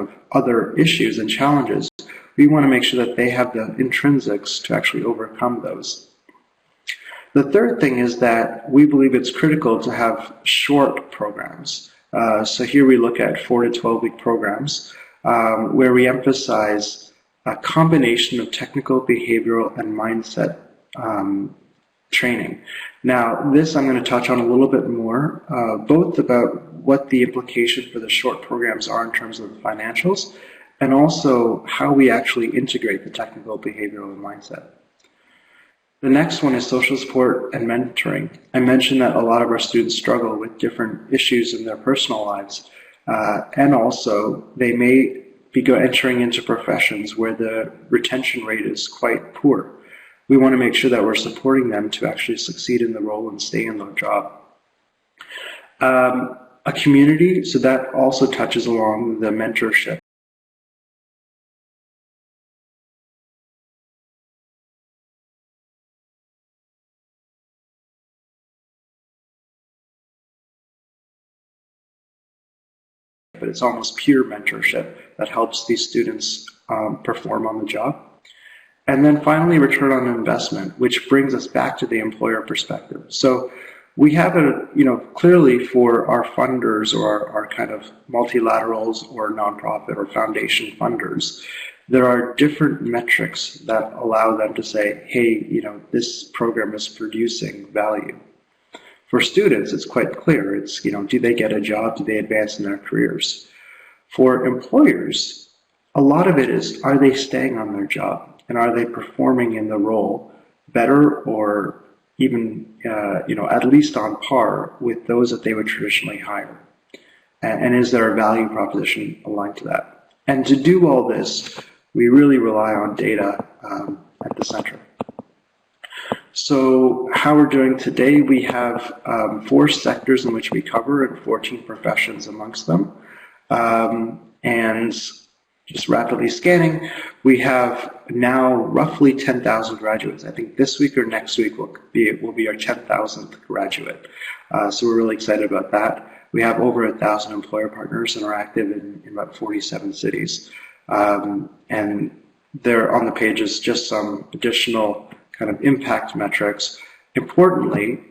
of other issues and challenges, we want to make sure that they have the intrinsics to actually overcome those. The third thing is that we believe it's critical to have short programs. So here we look at 4 to 12-week programs where we emphasize a combination of technical, behavioral, and mindset training. Now, this I'm going to touch on a little bit more, both about what the implication for the short programs are in terms of the financials, and also how we actually integrate the technical, behavioral, and mindset. The next one is social support and mentoring. I mentioned that a lot of our students struggle with different issues in their personal lives, and also they may be entering into professions where the retention rate is quite poor. We want to make sure that we're supporting them to actually succeed in the role and stay in their job. A community, so that also touches along the mentorship. But it's almost peer mentorship that helps these students perform on the job. And then finally, return on investment, which brings us back to the employer perspective. So we have clearly for our funders or our kind of multilaterals or nonprofit or foundation funders, there are different metrics that allow them to say, hey, this program is producing value. For students, it's quite clear. It's, do they get a job? Do they advance in their careers? For employers, a lot of it is, are they staying on their job? And are they performing in the role better or even, at least on par with those that they would traditionally hire? And is there a value proposition aligned to that? And to do all this, we really rely on data at the center. So how we're doing today, we have 4 sectors in which we cover and 14 professions amongst them. And just rapidly scanning, we have now roughly 10,000 graduates. I think this week or next week will be our 10,000th graduate. So we're really excited about that. We have over 1,000 employer partners and are active in about 47 cities. And there on the page is just some additional kind of impact metrics. Importantly,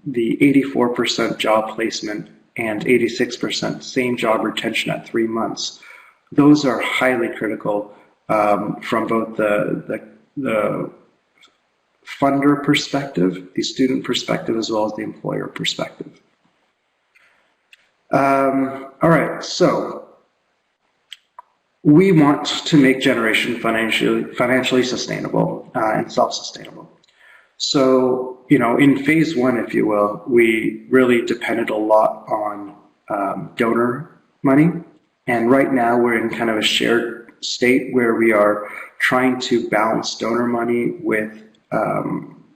the 84% job placement and 86% same job retention at 3 months. Those are highly critical from both the funder perspective, the student perspective, as well as the employer perspective. All right, so we want to make generation financially sustainable and self-sustainable. So, in phase 1, if you will, we really depended a lot on donor money. And right now we're in kind of a shared state where we are trying to balance donor money with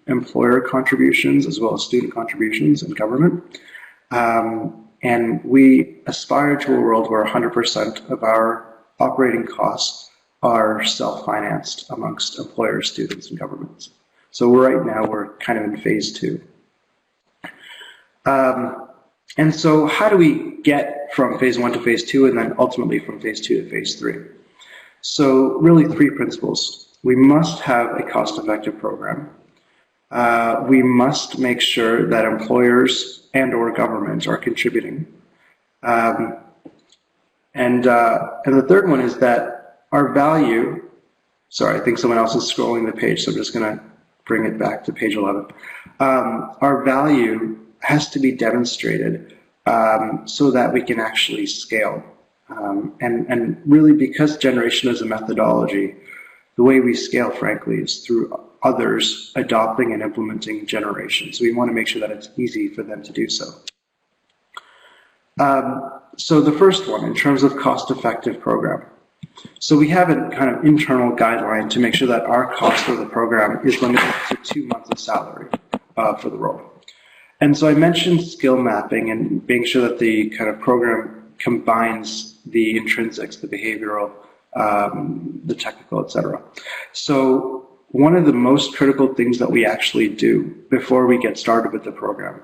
employer contributions as well as student contributions and government. And we aspire to a world where 100% of our operating costs are self-financed amongst employers, students, and governments. So right now we're kind of in phase 2. And so how do we get from phase 1 to phase 2 and then ultimately from phase 2 to phase 3? So really 3 principles. We must have a cost-effective program. We must make sure that employers and or governments are contributing. And the third one is that our value, sorry, I think someone else is scrolling the page, so I'm just going to bring it back to page 11. Our value has to be demonstrated so that we can actually scale. And really, because generation is a methodology, the way we scale, frankly, is through others adopting and implementing generation. So we want to make sure that it's easy for them to do so. So the first one, in terms of cost-effective program. So we have a kind of internal guideline to make sure that our cost of the program is limited to 2 months of salary for the role. And so I mentioned skill mapping and being sure that the kind of program combines the intrinsics, the behavioral, the technical, etc. So one of the most critical things that we actually do before we get started with the program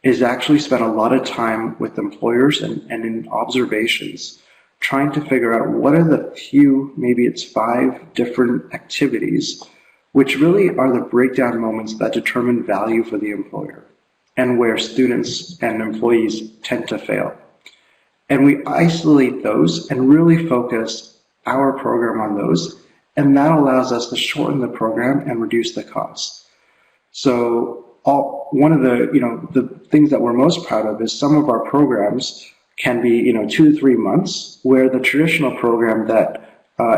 is actually spend a lot of time with employers and in observations trying to figure out what are the few, maybe it's 5 different activities, which really are the breakdown moments that determine value for the employer and where students and employees tend to fail. And we isolate those and really focus our program on those, and that allows us to shorten the program and reduce the costs. So one of the things that we're most proud of is some of our programs can be 2 to 3 months, where the traditional program that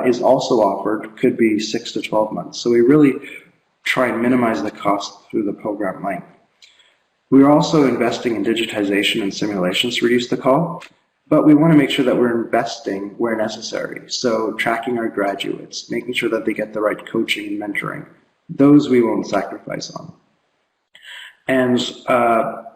is also offered could be 6 to 12 months. So we really try and minimize the cost through the program length. We're also investing in digitization and simulations to reduce the cost, but we want to make sure that we're investing where necessary. So tracking our graduates, making sure that they get the right coaching and mentoring, those we won't sacrifice on. And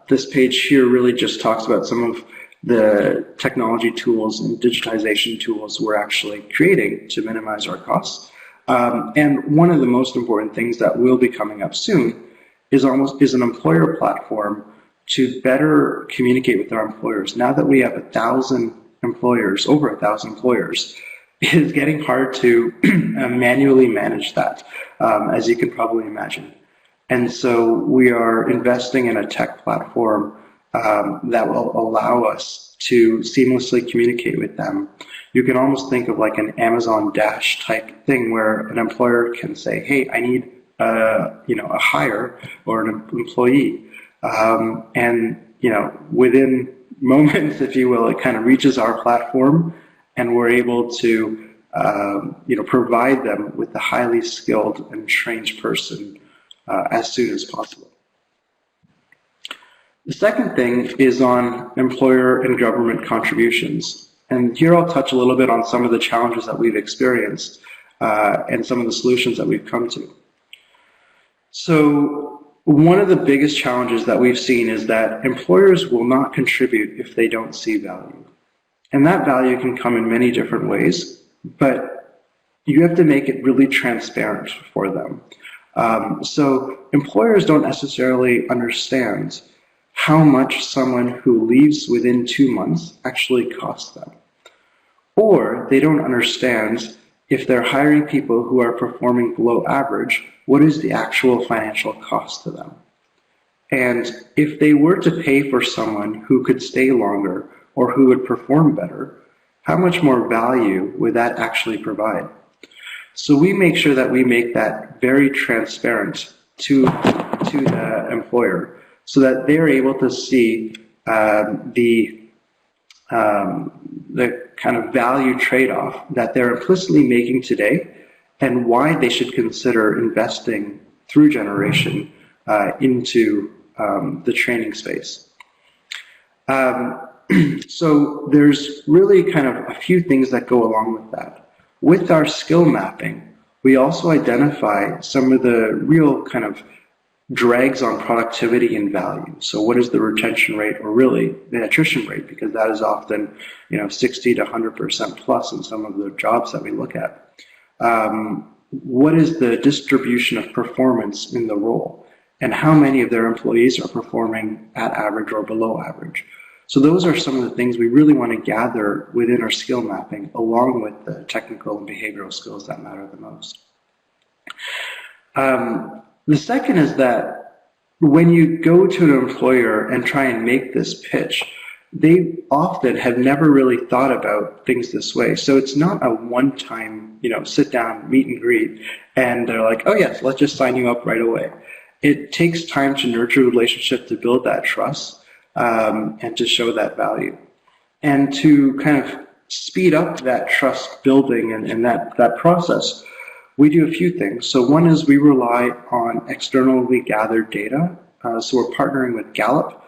this page here really just talks about some of the technology tools and digitization tools we're actually creating to minimize our costs. And one of the most important things that will be coming up soon is an employer platform to better communicate with our employers. Now that we have 1,000 employers, over 1,000 employers, it is getting hard to manually manage that, as you can probably imagine. And so we are investing in a tech platform that will allow us to seamlessly communicate with them. You can almost think of like an Amazon Dash type thing where an employer can say, hey, I need a hire or an employee. And within moments, if you will, it kind of reaches our platform and we're able to provide them with a highly skilled and trained person as soon as possible. The second thing is on employer and government contributions. And here I'll touch a little bit on some of the challenges that we've experienced and some of the solutions that we've come to. So one of the biggest challenges that we've seen is that employers will not contribute if they don't see value. And that value can come in many different ways, but you have to make it really transparent for them. So employers don't necessarily understand how much someone who leaves within 2 months actually costs them. Or they don't understand if they're hiring people who are performing below average, what is the actual financial cost to them? And if they were to pay for someone who could stay longer or who would perform better, how much more value would that actually provide? So we make sure that we make that very transparent to the employer so that they're able to see the kind of value trade-off that they're implicitly making today and why they should consider investing through generation into the training space. So there's really kind of a few things that go along with that. With our skill mapping, we also identify some of the real kind of drags on productivity and value. So what is the retention rate, or really the attrition rate, because that is often 60 to 100% plus in some of the jobs that we look at. What is the distribution of performance in the role, and how many of their employees are performing at average or below average? So those are some of the things we really want to gather within our skill mapping, along with the technical and behavioral skills that matter the most. The second is that when you go to an employer and try and make this pitch, they often have never really thought about things this way. So it's not a one-time, sit down, meet and greet, and they're like, oh yes, let's just sign you up right away. It takes time to nurture a relationship, to build that trust, and to show that value. And to kind of speed up that trust building and that process, we do a few things. So one is we rely on externally gathered data. So we're partnering with Gallup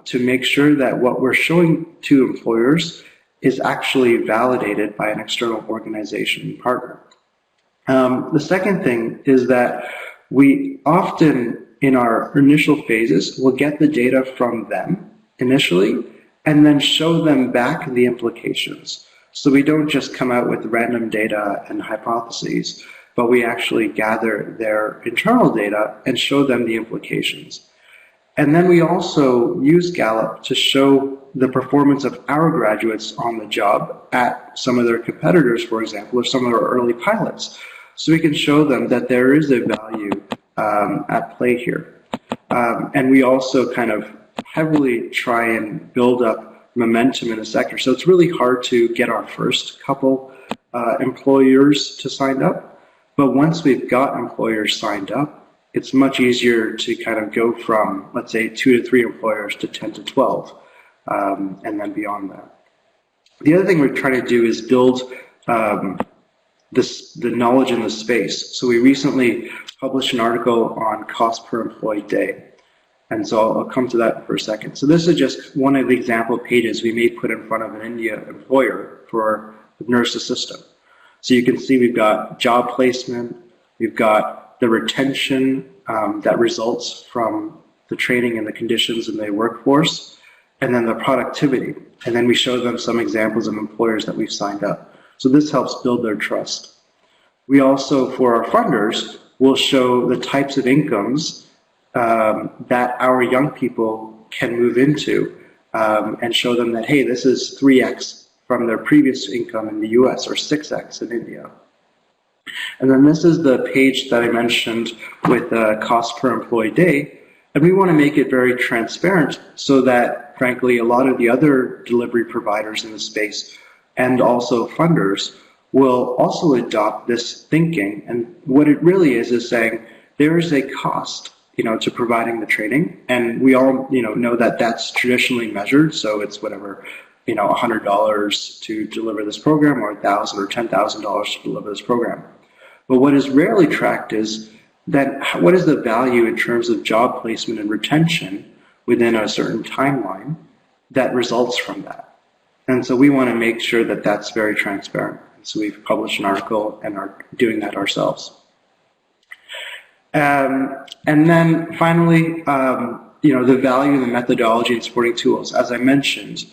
to make sure that what we're showing to employers is actually validated by an external organization partner. The second thing is that we often, in our initial phases, will get the data from them initially and then show them back the implications. So we don't just come out with random data and hypotheses, but we actually gather their internal data and show them the implications. And then we also use Gallup to show the performance of our graduates on the job at some of their competitors, for example, or some of our early pilots. So we can show them that there is a value at play here. And we also kind of heavily try and build up momentum in the sector. So it's really hard to get our first couple employers to sign up. But once we've got employers signed up, it's much easier to kind of go from, let's say, 2 to 3 employers to 10 to 12, and then beyond that. The other thing we're trying to do is build the knowledge in the space. So we recently published an article on cost per employee day. And so I'll come to that for a second. So this is just one of the example pages we may put in front of an India employer for the nurse assistant. So you can see we've got job placement, we've got the retention that results from the training and the conditions in the workforce, and then the productivity. And then we show them some examples of employers that we've signed up. So this helps build their trust. We also, for our funders, will show the types of incomes that our young people can move into and show them that, hey, this is 3x from their previous income in the US or 6x in India. And then this is the page that I mentioned with the cost per employee day. And we want to make it very transparent so that, frankly, a lot of the other delivery providers in the space and also funders will also adopt this thinking. And what it really is saying there is a cost, to providing the training. And we all, know that that's traditionally measured. So it's whatever, $100 to deliver this program, or $1,000 or $10,000 to deliver this program. But what is rarely tracked is that what is the value in terms of job placement and retention within a certain timeline that results from that. And so we want to make sure that that's very transparent. So we've published an article and are doing that ourselves. And then finally, the value of the methodology and supporting tools. As I mentioned,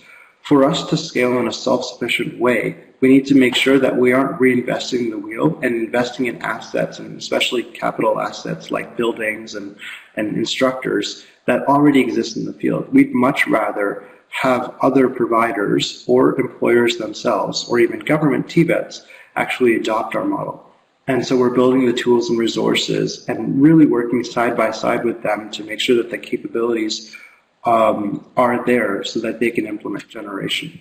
for us to scale in a self-sufficient way, we need to make sure that we aren't reinvesting the wheel and investing in assets, and especially capital assets like buildings and instructors that already exist in the field. We'd much rather have other providers or employers themselves, or even government TVETs, actually adopt our model. And so we're building the tools and resources and really working side by side with them to make sure that the capabilities are there so that they can implement generation.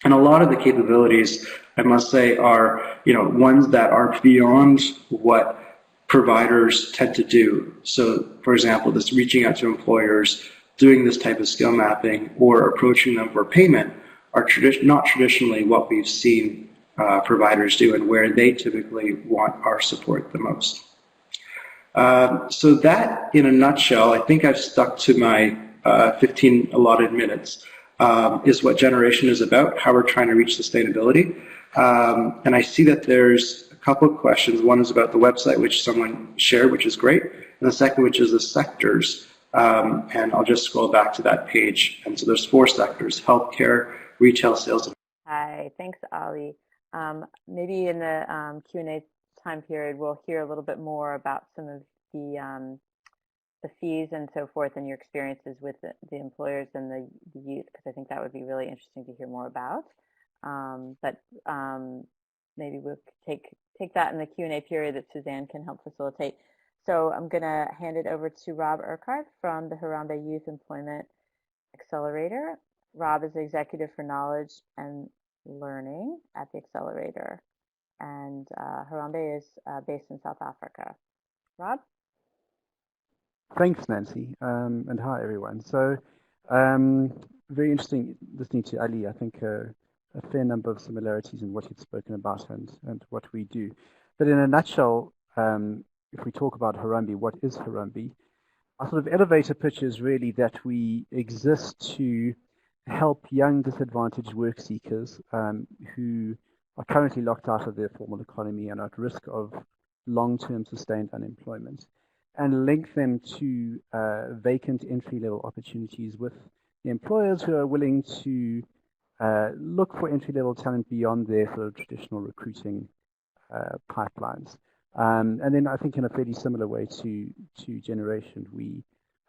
And a lot of the capabilities, I must say, are ones that are beyond what providers tend to do. So, for example, this reaching out to employers, doing this type of skill mapping, or approaching them for payment are not traditionally what we've seen providers do, and where they typically want our support the most. So that, in a nutshell, I think I've stuck to my 15 allotted minutes, is what generation is about, how we're trying to reach sustainability. And I see that there's a couple of questions. One is about the website, which someone shared, which is great. And the second, which is the sectors. And I'll just scroll back to that page. And so there's 4 sectors: healthcare, retail, sales. Hi, thanks, Ali. Maybe in the Q&A time period, we'll hear a little bit more about some of the fees and so forth, and your experiences with the employers and the youth, because I think that would be really interesting to hear more about. But maybe we'll take that in the Q&A period that Suzanne can help facilitate. So I'm going to hand it over to Rob Urquhart from the Harambe Youth Employment Accelerator. Rob is the Executive for Knowledge and Learning at the Accelerator, and Harambe is based in South Africa. Rob? Thanks, Nancy, and hi, everyone. So very interesting listening to Ali. I think a fair number of similarities in what he'd spoken about and what we do. But in a nutshell, if we talk about Harambe, what is Harambe? Our sort of elevator pitch is really that we exist to help young disadvantaged work seekers who are currently locked out of their formal economy and at risk of long-term sustained unemployment, and link them to vacant entry-level opportunities with the employers who are willing to look for entry-level talent beyond their sort of traditional recruiting pipelines. And then I think in a fairly similar way to Generation, we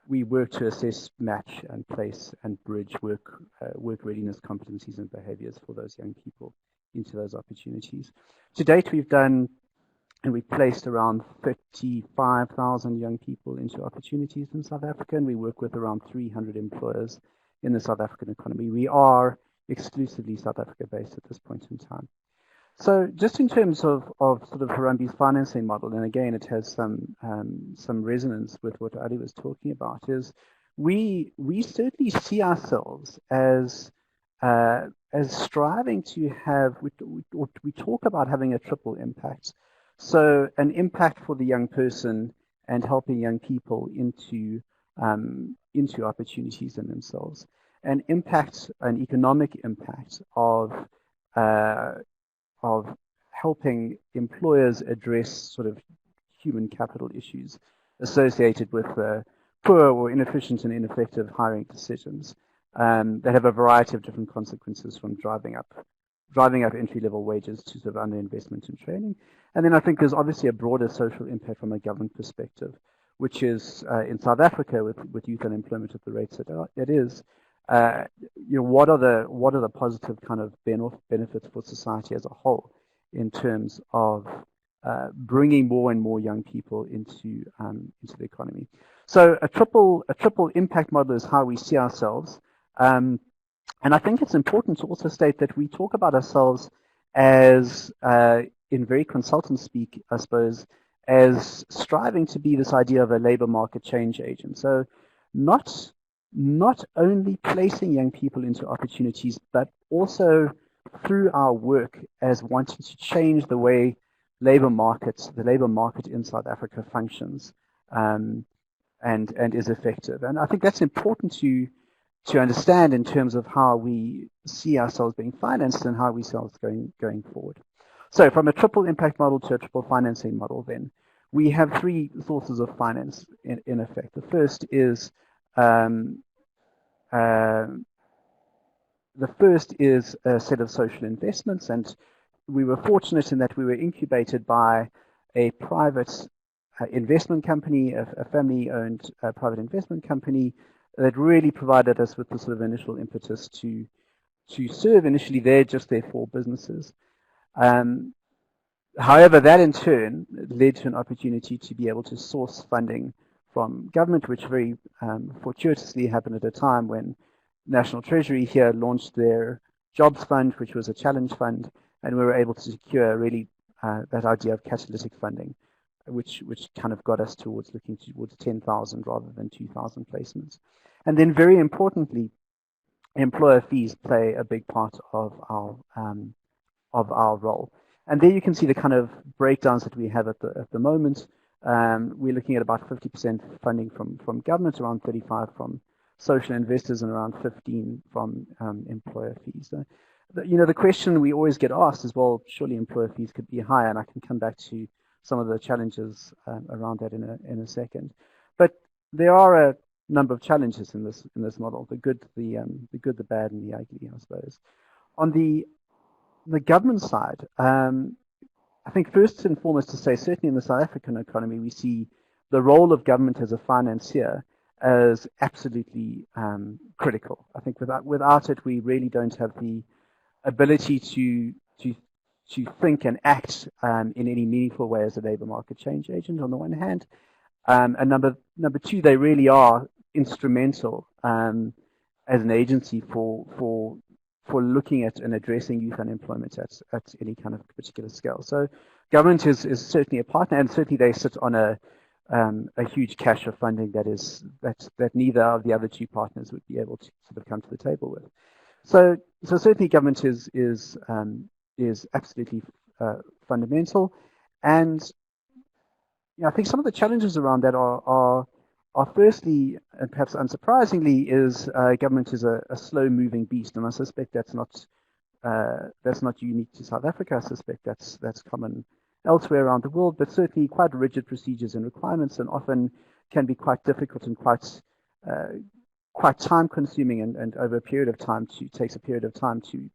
we work to assess, match, and place and bridge work readiness, competencies, and behaviors for those young people into those opportunities. To date, we've done and we placed around 35,000 young people into opportunities in South Africa, and we work with around 300 employers in the South African economy. We are exclusively South Africa based at this point in time. So just in terms of sort of Harambie's financing model, and again, it has some resonance with what Ali was talking about, is we certainly see ourselves as striving to have, we talk about having a triple impact. So an impact for the young person and helping young people into opportunities in themselves. An impact, an economic impact of helping employers address sort of human capital issues associated with poor or inefficient and ineffective hiring decisions that have a variety of different consequences, from driving up entry-level wages to sort of underinvestment in training. And then I think there's obviously a broader social impact from a government perspective, which is in South Africa with youth unemployment at the rates that it is. What are the positive kind of benefits for society as a whole in terms of bringing more and more young people into the economy? So a triple impact model is how we see ourselves. And I think it's important to also state that we talk about ourselves as, in very consultant speak, I suppose, as striving to be this idea of a labor market change agent. So not only placing young people into opportunities, but also through our work as wanting to change the way the labor market in South Africa functions and is effective. And I think that's important to understand in terms of how we see ourselves being financed and how we see ourselves going forward. So from a triple impact model to a triple financing model, then we have three sources of finance in effect. The first is a set of social investments, and we were fortunate in that we were incubated by a private investment company, a family-owned private investment company that really provided us with the sort of initial impetus to serve initially their four businesses. However, that in turn led to an opportunity to be able to source funding from government, which very fortuitously happened at a time when National Treasury here launched their Jobs Fund, which was a challenge fund, and we were able to secure really that idea of catalytic funding, which kind of got us looking towards 10,000 rather than 2,000 placements. And then very importantly, employer fees play a big part of our role. And there you can see the kind of breakdowns that we have at the moment. We're looking at about 50% funding from government, around 35% from social investors, and around 15% from employer fees. The question we always get asked is, well, surely employer fees could be higher, and I can come back to some of the challenges around that in a second. But there are a number of challenges in this model: the good, the bad, and the ugly, I suppose. On the government side, I think first and foremost to say, certainly in the South African economy, we see the role of government as a financier as absolutely critical. I think without it, we really don't have the ability to think and act in any meaningful way as a labor market change agent on the one hand. And number two, they really are instrumental as an agency for looking at and addressing youth unemployment at any kind of particular scale. So government is certainly a partner, and certainly they sit on a huge cache of funding that neither of the other two partners would be able to sort of come to the table with. So certainly government is absolutely fundamental, and I think some of the challenges around that are firstly, and perhaps unsurprisingly, is government is a slow-moving beast, and I suspect that's not unique to South Africa. I suspect that's common elsewhere around the world, but certainly quite rigid procedures and requirements, and often can be quite difficult and quite time-consuming, and over a period of time takes a period of time to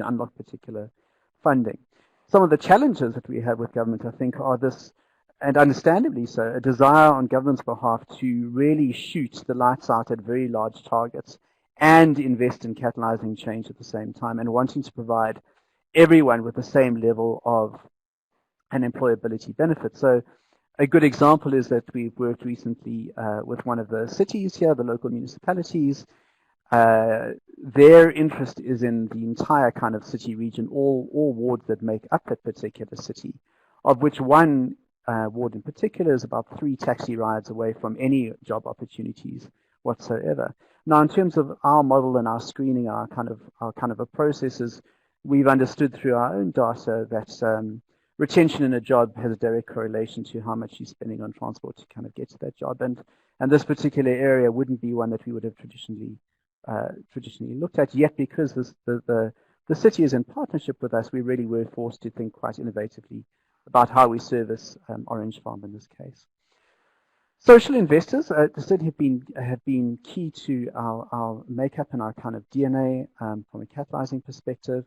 unlock particular funding. Some of the challenges that we have with government, I think, are this and understandably so, a desire on government's behalf to really shoot the lights out at very large targets and invest in catalyzing change at the same time, and wanting to provide everyone with the same level of an employability benefit. So a good example is that we've worked recently with one of the cities here, the local municipalities. Their interest is in the entire kind of city region, all wards that make up that particular city, of which one ward in particular is about 3 taxi rides away from any job opportunities whatsoever. Now, in terms of our model and our screening, our kind of processes, we've understood through our own data that retention in a job has a direct correlation to how much you're spending on transport to kind of get to that job, and this particular area wouldn't be one that we would have traditionally looked at, yet because the city is in partnership with us, we really were forced to think quite innovatively about how we service Orange Farm in this case. Social investors certainly have been key to our makeup and our kind of DNA from a catalyzing perspective.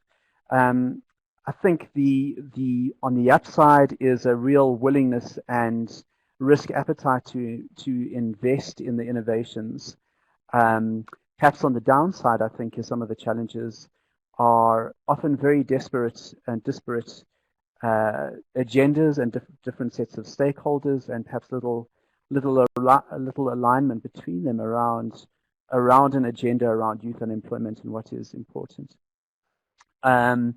I think on the upside is a real willingness and risk appetite to invest in the innovations. Perhaps on the downside, I think, is some of the challenges are often very disparate agendas and different sets of stakeholders, and perhaps little alignment between them around an agenda around youth unemployment and what is important. And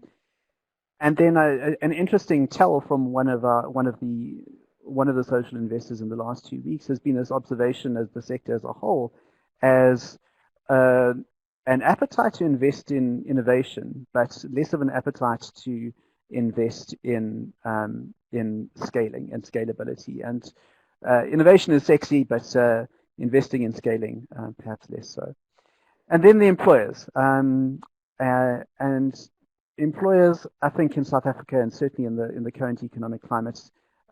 then an interesting tell from one of the social investors in the last 2 weeks has been this observation of the sector as a whole as an appetite to invest in innovation, but less of an appetite to invest in scaling and scalability. And innovation is sexy, but investing in scaling perhaps less so. And then the employers. And employers, I think, in South Africa and certainly in the current economic climate,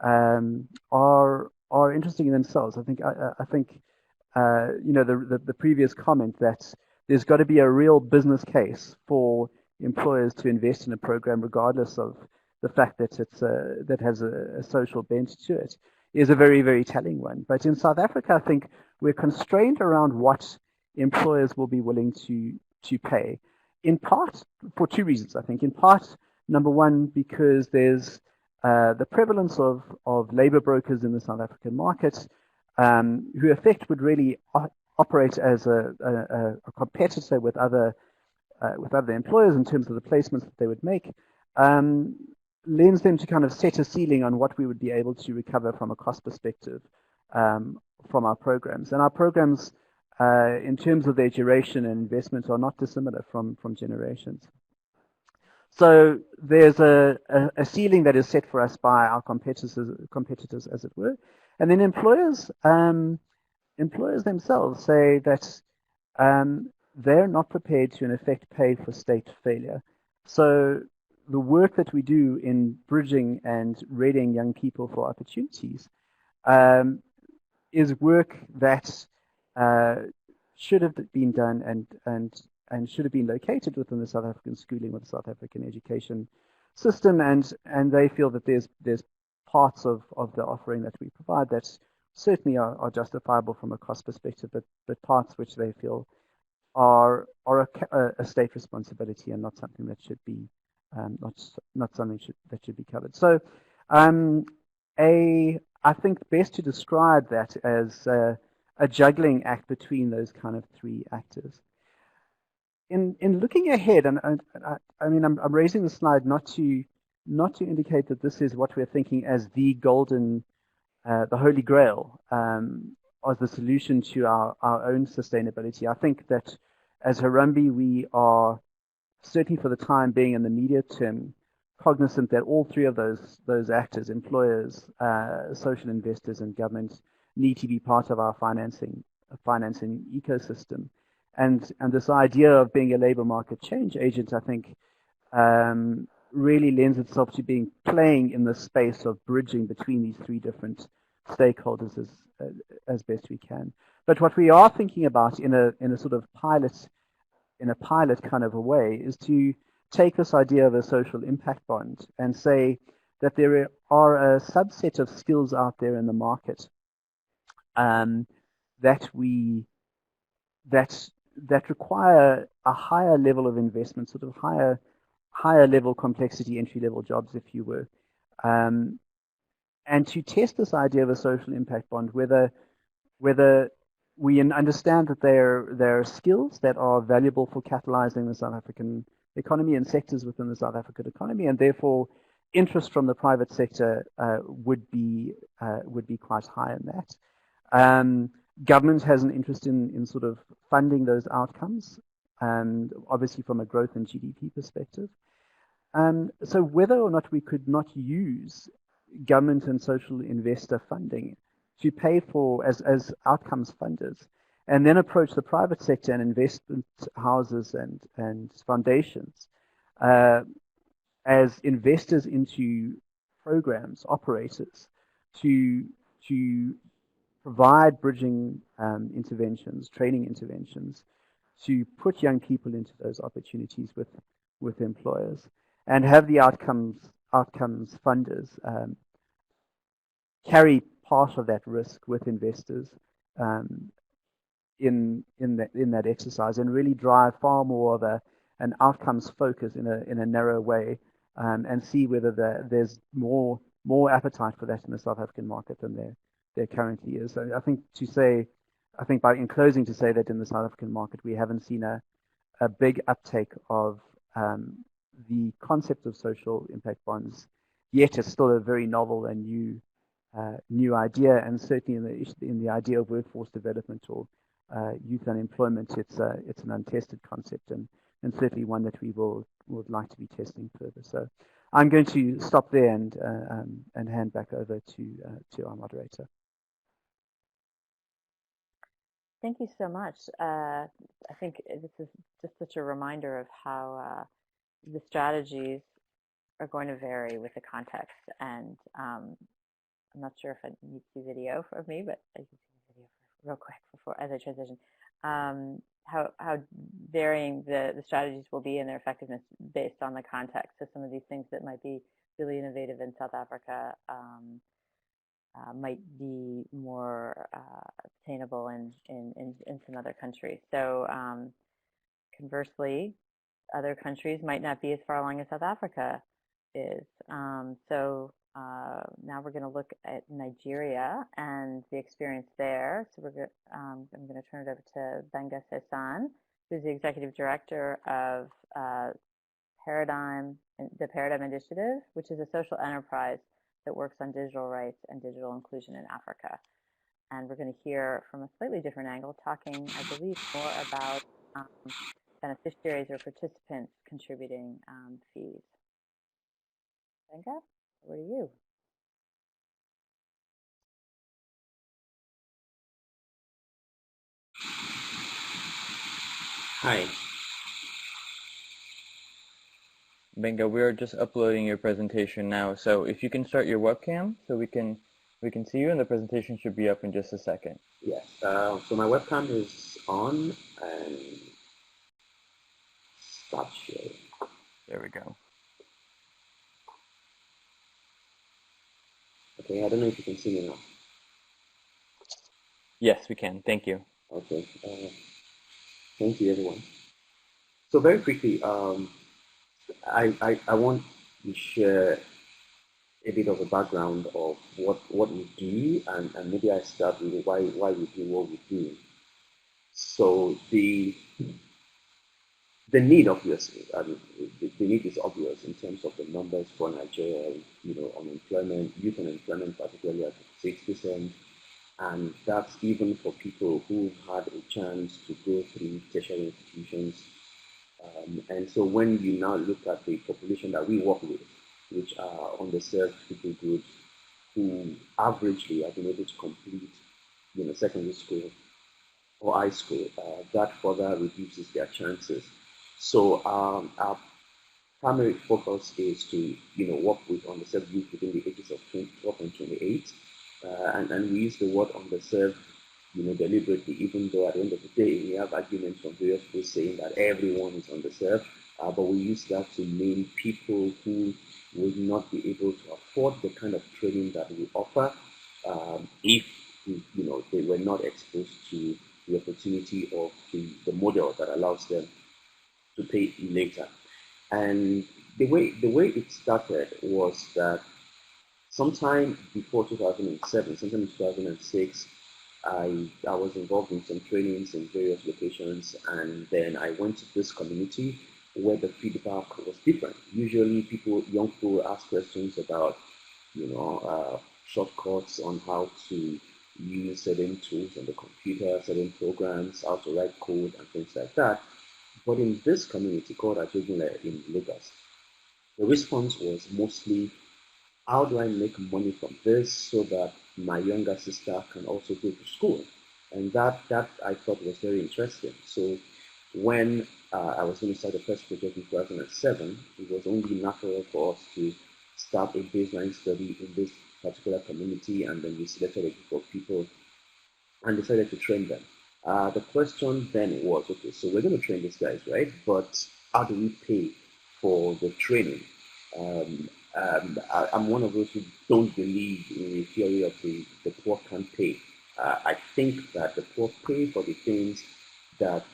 are interesting in themselves. I think the previous comment that there's got to be a real business case for employers to invest in a program, regardless of the fact that that has a social bent to it, is a very, very telling one. But in South Africa, I think we're constrained around what employers will be willing to pay, in part for 2 reasons, I think. In part, number one, because there's the prevalence of labor brokers in the South African market, who effect would really operate as a competitor with other employers in terms of the placements that they would make, lends them to kind of set a ceiling on what we would be able to recover from a cost perspective from our programs. And our programs, in terms of their duration and investment, are not dissimilar from generations. So there's a ceiling that is set for us by our competitors, as it were. And then employers themselves say that they're not prepared to, in effect, pay for state failure. So the work that we do in bridging and readying young people for opportunities is work that should have been done and should have been located within the South African schooling or the South African education system, and they feel that there's parts of the offering that we provide that certainly are justifiable from a cost perspective, but parts which they feel are a state responsibility and not something that should be not something that should be covered. So I think best to describe that as a juggling act between those kind of 3 actors. In looking ahead, and I mean, I'm raising the slide not to indicate that this is what we're thinking as the holy grail as the solution to our own sustainability. I think that as Harambee, we are certainly for the time being in the immediate term cognizant that all 3 of those actors, employers, social investors, and government, need to be part of our financing ecosystem. And this idea of being a labor market change agent, I think, really lends itself to playing in the space of bridging between these 3 different stakeholders as best we can. But what we are thinking about in a sort of pilot kind of a way is to take this idea of a social impact bond and say that there are a subset of skills out there in the market that that require a higher level of investment, sort of higher level complexity, entry level jobs, if you were. And to test this idea of a social impact bond, whether we understand that there are skills that are valuable for catalyzing the South African economy and sectors within the South African economy, and therefore interest from the private sector would be quite high in that. Government has an interest in sort of funding those outcomes, and obviously from a growth and GDP perspective. So whether or not we could not use government and social investor funding to pay for as outcomes funders, and then approach the private sector and investment houses and foundations as investors into programs, operators, to provide bridging interventions, training interventions, to put young people into those opportunities with employers, and have the outcomes funders carry part of that risk with investors in that exercise, and really drive far more of an outcomes focus in a narrow way, and see whether there's more appetite for that in the South African market than there currently is. So I think in closing to say that in the South African market we haven't seen a big uptake of the concept of social impact bonds yet. It's still a very novel and new idea, and certainly in the idea of workforce development or youth unemployment, it's an untested concept, and certainly one that we would like to be testing further. So I'm going to stop there and hand back over to our moderator. Thank you so much. I think this is just such a reminder of how the strategies are going to vary with the context. And I'm not sure if I need to see video from me, but I can see the video real quick before as I transition. How varying the strategies will be and their effectiveness based on the context. So some of these things that might be really innovative in South Africa might be more attainable in some other countries. So conversely, other countries might not be as far along as South Africa is. So now we're going to look at Nigeria and the experience there. So I'm going to turn it over to Benga Sesan, who's the executive director of the Paradigm Initiative, which is a social enterprise that works on digital rights and digital inclusion in Africa. And we're going to hear from a slightly different angle, talking, I believe, more about beneficiaries or participants contributing fees. Benga, over to you. Hi. Benga, we are just uploading your presentation now, so if you can start your webcam so we can see you, and the presentation should be up in just a second. Yes, so my webcam is on, and start sharing. There we go. Okay, I don't know if you can see me now. Yes, we can. Thank you. Okay, thank you, everyone. So very quickly, I want to share a bit of a background of what we do, and maybe I start with why we do what we do. So the need, obviously, the need is obvious in terms of the numbers for Nigeria. Unemployment, youth unemployment, particularly at 6%, and that's even for people who've had a chance to go through tertiary institutions. And so when you now look at the population that we work with, which are underserved people groups who averagely have been able to complete, secondary school or high school, that further reduces their chances. So our primary focus is to, work with underserved youth within the ages of 12 and 28, and we use the word underserved, deliberately, even though at the end of the day we have arguments from various people saying that everyone is underserved. but we use that to name people who would not be able to afford the kind of training that we offer if they were not exposed to the opportunity of the model that allows them to pay later. And the way it started was that sometime before 2007, sometime in 2006, I was involved in some trainings in various locations, and then I went to this community where the feedback was different. Usually, young people ask questions about, shortcuts on how to use certain tools on the computer, certain programs, how to write code, and things like that. But in this community called Ajogule in Lagos, the response was mostly, how do I make money from this so that my younger sister can also go to school? And that I thought was very interesting. So when I was going to start the first project in 2007, it was only natural for us to start a baseline study in this particular community, and then we selected a group of people and decided to train them. The question then was, okay, so we're going to train these guys, right? But how do we pay for the training? I'm one of those who don't believe in the theory of the poor can pay. I think that the poor pay for the things that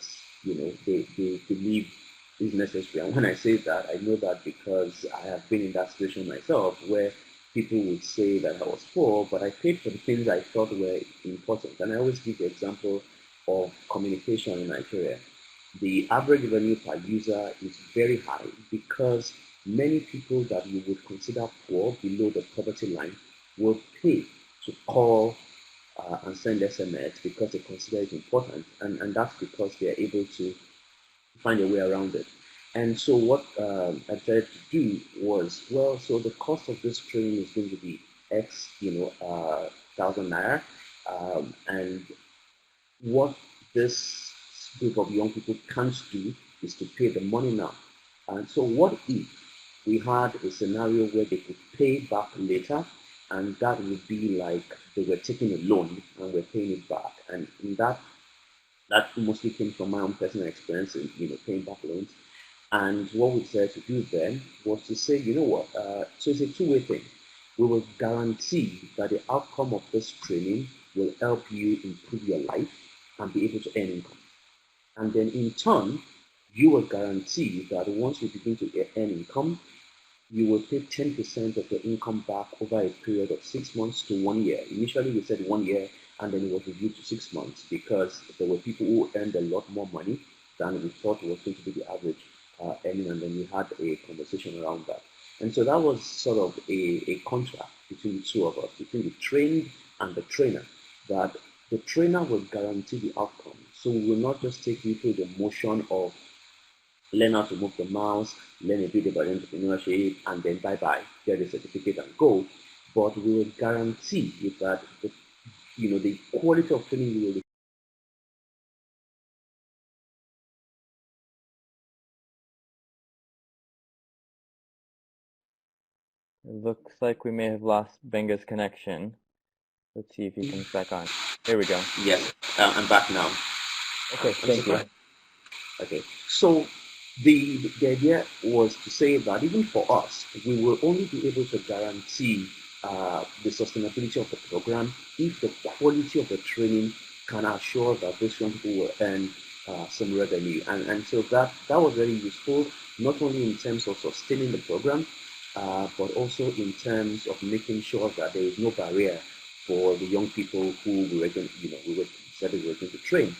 they believe is necessary. And when I say that, I know that because I have been in that situation myself, where people would say that I was poor, but I paid for the things I thought were important. And I always give the example of communication in Nigeria. The average revenue per user is very high because many people that you would consider poor, below the poverty line, will pay to call and send SMS because they consider it important, and that's because they are able to find a way around it. And so what I decided to do was, well, so the cost of this training is going to be X, 1,000 naira, and what this group of young people can't do is to pay the money now. And so what if we had a scenario where they could pay back later, and that would be like they were taking a loan and we're paying it back. And that mostly came from my own personal experience in paying back loans. And what we decided to do then was to say, so it's a two-way thing. We will guarantee that the outcome of this training will help you improve your life and be able to earn income. And then in turn, you will guarantee that once you begin to earn income, you will pay 10% of your income back over a period of 6 months to 1 year. Initially, we said 1 year, and then it was reviewed to 6 months because there were people who earned a lot more money than we thought was going to be the average earning, and then we had a conversation around that. And so that was sort of a contract between the two of us, between the trained and the trainer, that the trainer will guarantee the outcome. So we will not just take you through the motion of learn how to move the mouse, learn a bit about entrepreneurship, and then bye-bye, get a certificate and go. But we will guarantee that the quality of training we will. It looks like we may have lost Benga's connection. Let's see if he comes back on. There we go. Yes, I'm back now. Okay, thank you. Okay, so the idea was to say that even for us, we will only be able to guarantee the sustainability of the program if the quality of the training can assure that those young people will earn some revenue. And so that was very useful, not only in terms of sustaining the program, but also in terms of making sure that there is no barrier for the young people who we were going to train.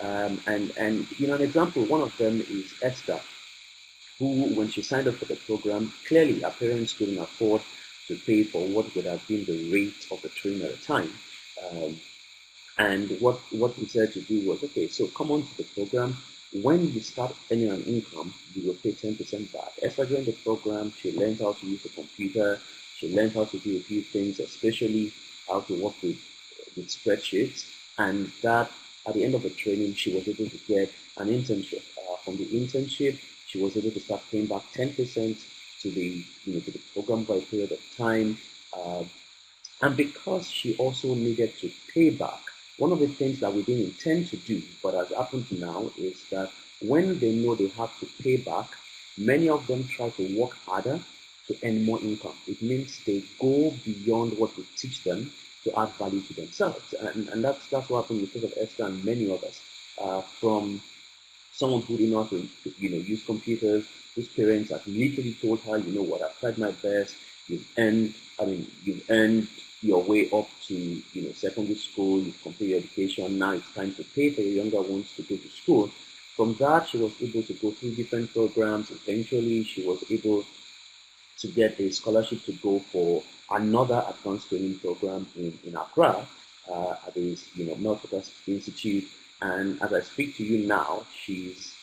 And an example, one of them is Esther, who, when she signed up for the program, clearly her parents couldn't afford to pay for what would have been the rate of the training at the time. And what we decided to do was, okay, so come on to the program. When you start earning an income, you will pay 10% back. Esther joined the program. She learned how to use the computer. She learned how to do a few things, especially how to work with spreadsheets. And that, at the end of the training, she was able to get an internship. From the internship, she was able to start paying back 10% to the program for a period of time. And because she also needed to pay back, one of the things that we didn't intend to do, but has happened now, is that when they know they have to pay back, many of them try to work harder to earn more income. It means they go beyond what we teach them to add value to themselves. And that's what happened with Esther and many others. From someone who didn't know how to use computers, whose parents have literally told her, you know what, I've tried my best, you've earned your way up to secondary school, you've completed your education, now it's time to pay for your younger ones to go to school. From that, she was able to go through different programs. Eventually, she was able to get a scholarship to go for another advanced training program in Accra at the Northwest Institute. And as I speak to you now, she's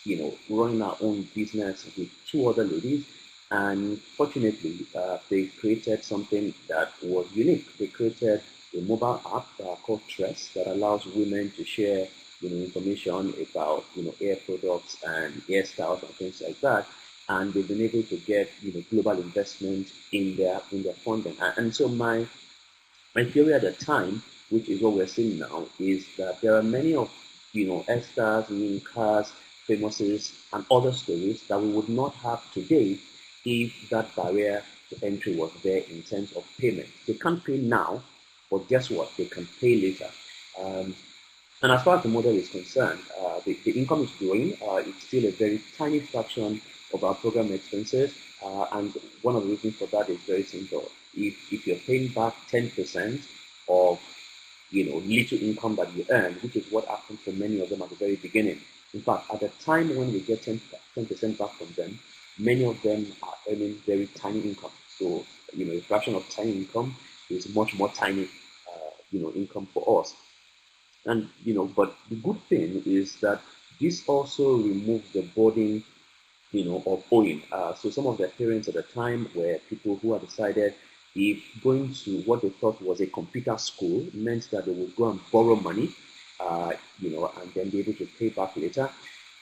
running her own business with two other ladies. And fortunately, they created something that was unique. They created a mobile app called Tress that allows women to share information about hair products and hairstyles and things like that. And they've been able to get global investment in their funding. And so my theory at the time, which is what we're seeing now, is that there are many of Esther's, Ninka's, Famouses, and other stories that we would not have today if that barrier to entry was there in terms of payment. They can't pay now, but guess what? They can pay later. And as far as the model is concerned, the income is growing. It's still a very tiny fraction of our program expenses, and one of the reasons for that is very simple. If you're paying back 10% of little income that you earn, which is what happened for many of them at the very beginning. In fact, at the time when we get 10% back from them, many of them are earning very tiny income. So a fraction of tiny income is much more tiny income for us. And but the good thing is that this also removes the burden of owing. So some of their parents at the time were people who had decided if going to what they thought was a computer school meant that they would go and borrow money, and then be able to pay back later,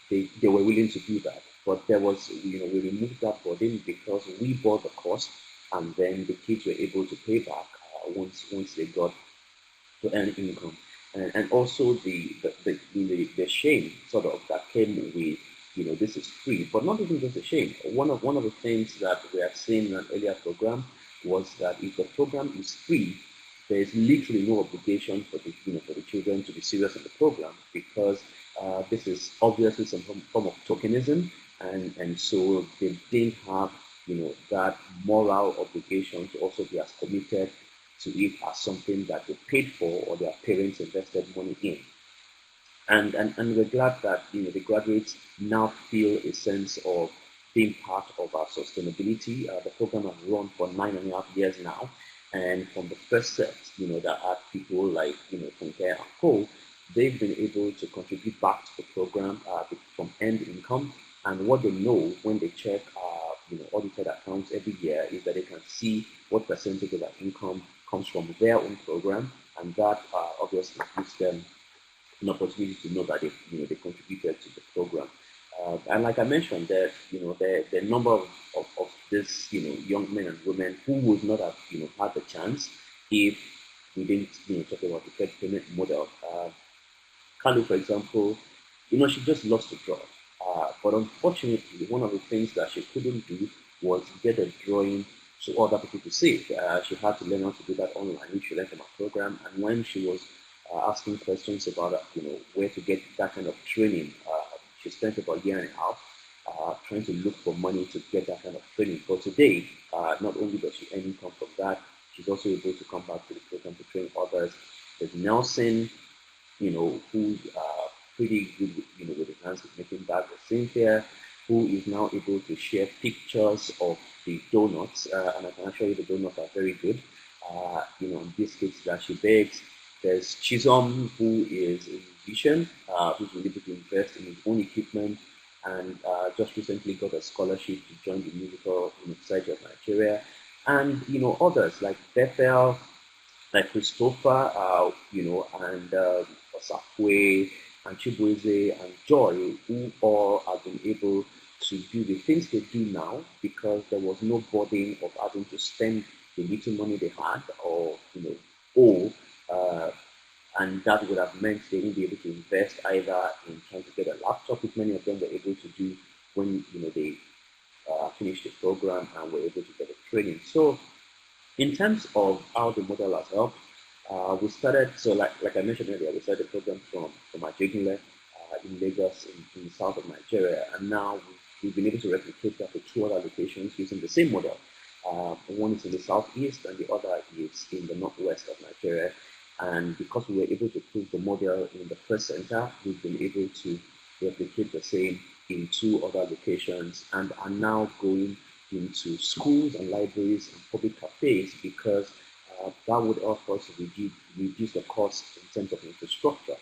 they were willing to do that. But there was, we removed that burden because we bore the cost, and then the kids were able to pay back once they got to earn income. And also the shame sort of that came with this is free, but not even just the shame. One of the things that we have seen in an earlier program was that if the program is free, there is literally no obligation for the children to be serious in the program, because this is obviously some form of tokenism, and so they didn't have that moral obligation to also be as committed to it as something that they paid for or their parents invested money in. And we're glad that the graduates now feel a sense of being part of our sustainability. The program has run for 9.5 years now, and from the first set, that had people like Funke and Co, they've been able to contribute back to the program from earned income. And what they know when they check audited accounts every year is that they can see what percentage of their income comes from their own program, and that obviously gives them an opportunity to know that they contributed to the program. And like I mentioned, there the number of these young men and women who would not have had the chance if we didn't talk about the credit payment model. Kalu, for example, she just lost the job. But unfortunately, one of the things that she couldn't do was get a drawing to other people to see. She had to learn how to do that online, which she learned from our program. And when she was asking questions about where to get that kind of training, she spent about a year and a half trying to look for money to get that kind of training. But today, not only does she earn income from that, she's also able to come back to the program to train others. There's Nelson, who's pretty good with his hands with making bags. Cynthia, who is now able to share pictures of the donuts, and I can assure you the donuts are very good. Biscuits that she bakes. There's Chisom, who is a musician, who's been able to invest in his own equipment, and just recently got a scholarship to join the musical Society of Nigeria, and others like Bethel, like Christopher, and Osakwe, and Chibueze, and Joy, who all have been able to do the things they do now because there was no burden of having to spend the little money they had or owe, and that would have meant they wouldn't be able to invest either in trying to get a laptop, which many of them were able to do when they finished the program and were able to get the training. So in terms of how the model has helped, we started, so like I mentioned earlier, we started the program from Ajegunle in Lagos in the south of Nigeria, and now we've been able to replicate that to 2 other locations using the same model. One is in the southeast and the other is in the northwest of Nigeria. And because we were able to prove the model in the first center, we've been able to replicate the same in 2 other locations and are now going into schools and libraries and public cafes because that would help us reduce the cost in terms of infrastructure.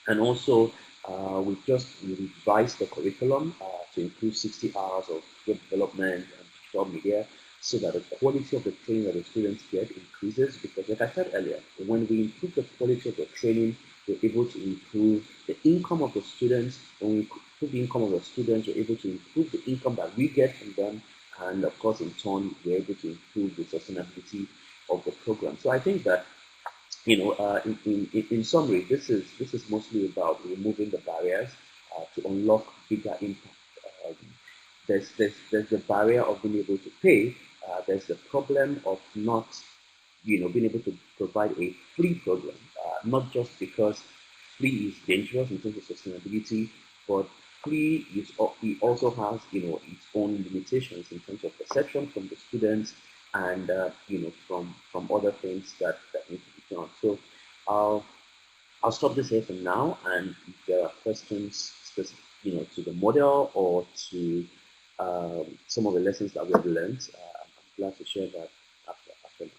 And also, we revised the curriculum to include 60 hours of web development and digital media so that the quality of the training that the students get increases. Because like I said earlier, when we improve the quality of the training, we're able to improve the income of the students. When we improve the income of the students, we're able to improve the income that we get from them. And of course, in turn, we're able to improve the sustainability of the program. So I think that, in summary, this is mostly about removing the barriers to unlock bigger impact. There's the barrier of being able to pay. There's the problem of not, being able to provide a free program, not just because free is dangerous in terms of sustainability, but free it also has, its own limitations in terms of perception from the students and, from other things that need to be done. So I'll stop this here for now, and if there are questions specific, to the model or to some of the lessons that we've learned, I'm glad to share that after now.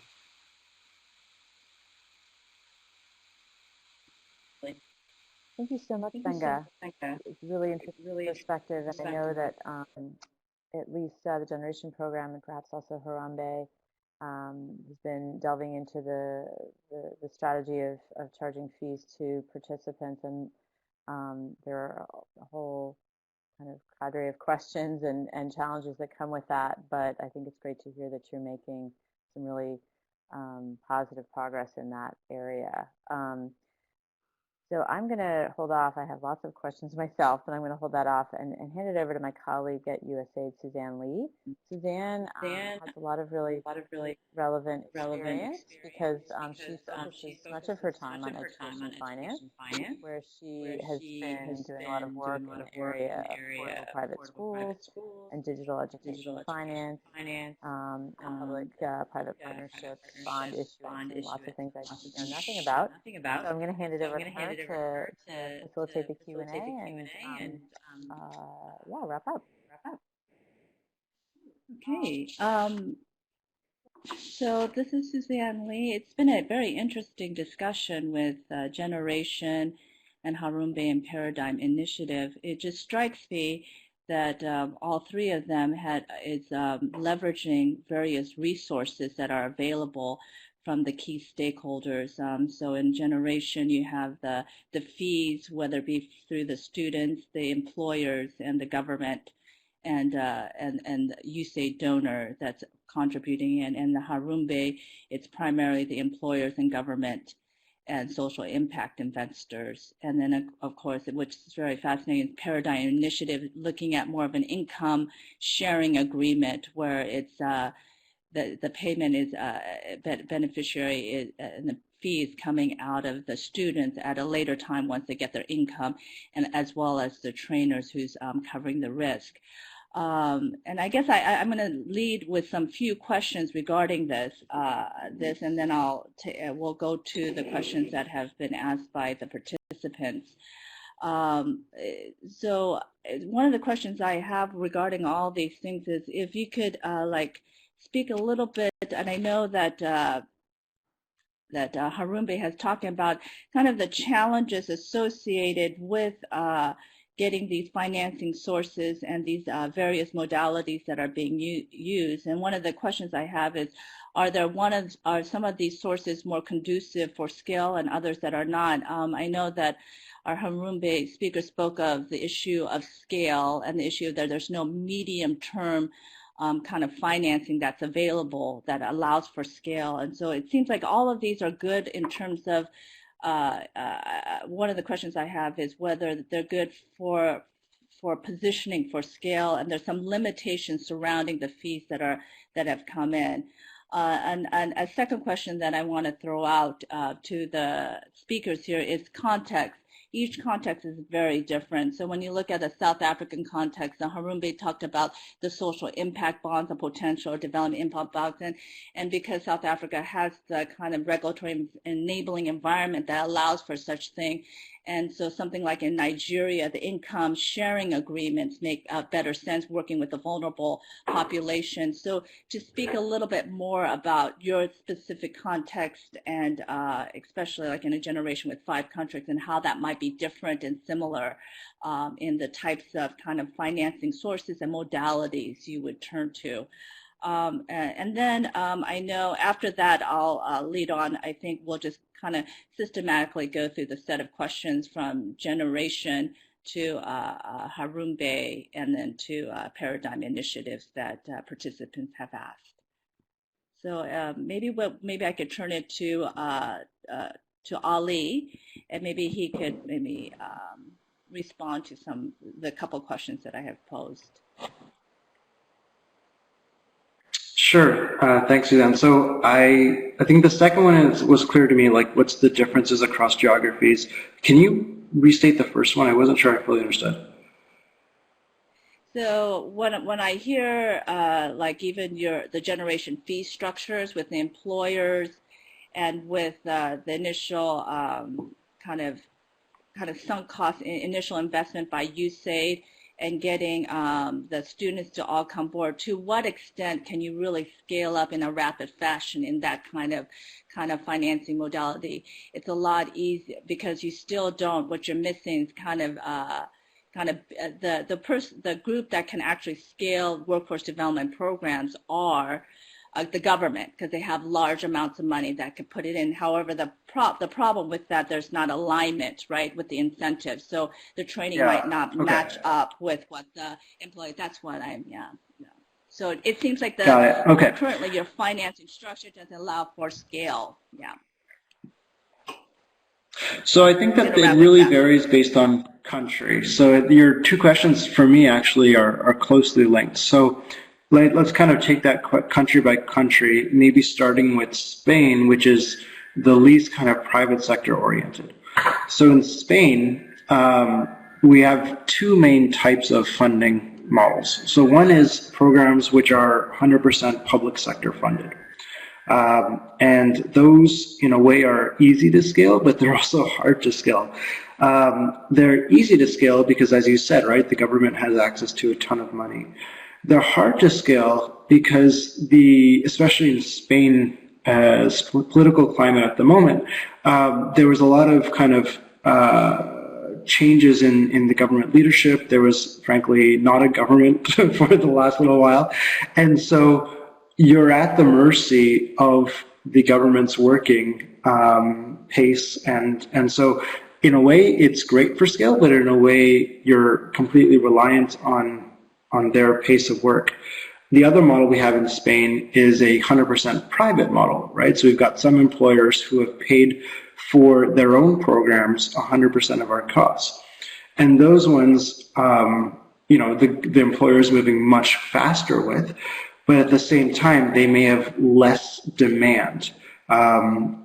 Thank you so much, Benga. It's really interesting perspective, and I know that at least the Generation Program and perhaps also Harambe has been delving into the strategy of charging fees to participants, and there are a whole kind of cadre of questions and challenges that come with that, but I think it's great to hear that you're making some really positive progress in that area. So I'm going to hold off. I have lots of questions myself, and I'm going to hold that off and hand it over to my colleague at USAID, Suzanne Lee. Suzanne has a lot of really relevant experience because she focuses much of her time on education and finance, where she has been doing a lot of work in the area of affordable private schools and digital education finance, and public-private partnerships, bond issuance, and lots of things I just know nothing about. So I'm going to hand it over to her to facilitate the Q&A and wrap up. Okay. So this is Suzanne Lee. It's been a very interesting discussion with Generation and Harambe and Paradigm Initiative. It just strikes me that all 3 of them is leveraging various resources that are available from the key stakeholders. So in Generation, you have the fees, whether it be through the students, the employers, and the government, and USAID donor that's contributing in. And the Harambe, it's primarily the employers and government and social impact investors. And then, of course, which is very fascinating, Paradigm Initiative, looking at more of an income sharing agreement where it's the payment is beneficiary is, and the fee is coming out of the students at a later time once they get their income, and as well as the trainers who's covering the risk. And I guess I'm going to lead with some few questions regarding this, and then we'll go to the questions that have been asked by the participants. So one of the questions I have regarding all these things is if you could speak a little bit, and I know that Harambe has talked about kind of the challenges associated with getting these financing sources and these various modalities that are being used. And one of the questions I have is, are some of these sources more conducive for scale and others that are not? I know that our Harambe speaker spoke of the issue of scale and the issue that there's no medium-term kind of financing that's available that allows for scale. And so it seems like all of these are good in terms of, one of the questions I have is whether they're good for for positioning for scale, and there's some limitations surrounding the fees that have come in. And a second question that I want to throw out to the speakers here is context. Each context is very different. So when you look at the South African context, Harunbe talked about the social impact bonds, the potential development impact bonds, and because South Africa has the kind of regulatory enabling environment that allows for such thing, and so something like in Nigeria, the income sharing agreements make better sense working with the vulnerable population. So to speak a little bit more about your specific context, and especially like in a generation with 5 countries, and how that might be different and similar in the types of kind of financing sources and modalities you would turn to. And then I know after that I'll lead on. I think we'll just kind of systematically go through the set of questions from generation to Harunbe, and then to paradigm initiatives that participants have asked. So maybe I could turn it to Ali, and maybe he could respond to the couple questions that I have posed. Sure. Thanks, Suzanne. So I think the second one was clear to me, like what's the differences across geographies. Can you restate the first one? I wasn't sure I fully understood. So when I hear like even the generation fee structures with the employers and with the initial kind of sunk cost initial investment by USAID, and getting the students to all come board, to what extent can you really scale up in a rapid fashion in that kind of financing modality? It's a lot easier because you still don't. What you're missing is the group that can actually scale workforce development programs are the government, because they have large amounts of money that can put it in. However, the problem with that, there's not alignment, right, with the incentives. So the training might not match up with what the employee. That's what So it seems like currently your financing structure doesn't allow for scale. Yeah. So I think that it really varies based on country. So your two questions for me actually are closely linked. So let's kind of take that country by country, maybe starting with Spain, which is the least kind of private sector oriented. So in Spain, we have 2 main types of funding models. So one is programs which are 100% public sector funded. And those, in a way, are easy to scale, but they're also hard to scale. They're easy to scale because, as you said, right, the government has access to a ton of money. They're hard to scale because especially in Spain, political climate at the moment, there was a lot of kind of changes in the government leadership. There was, frankly, not a government for the last little while. And so you're at the mercy of the government's working pace. And so in a way, it's great for scale, but in a way, you're completely reliant on their pace of work. The other model we have in Spain is a 100% private model, right? So we've got some employers who have paid for their own programs 100% of our costs. And those ones, the employer is moving much faster with, but at the same time, they may have less demand.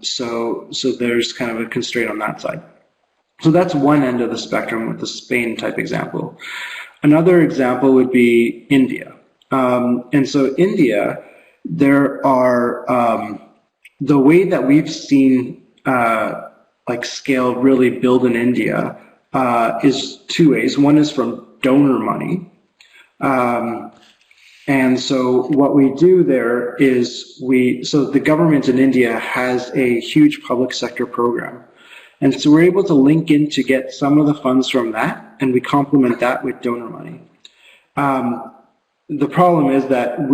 So there's kind of a constraint on that side. So that's one end of the spectrum with the Spain type example. Another example would be India. And so India, there are, the way that we've seen like scale really build in India is 2 ways. One is from donor money. And so what we do there is so the government in India has a huge public sector program. And so we're able to link in to get some of the funds from that, and we complement that with donor money. The problem is that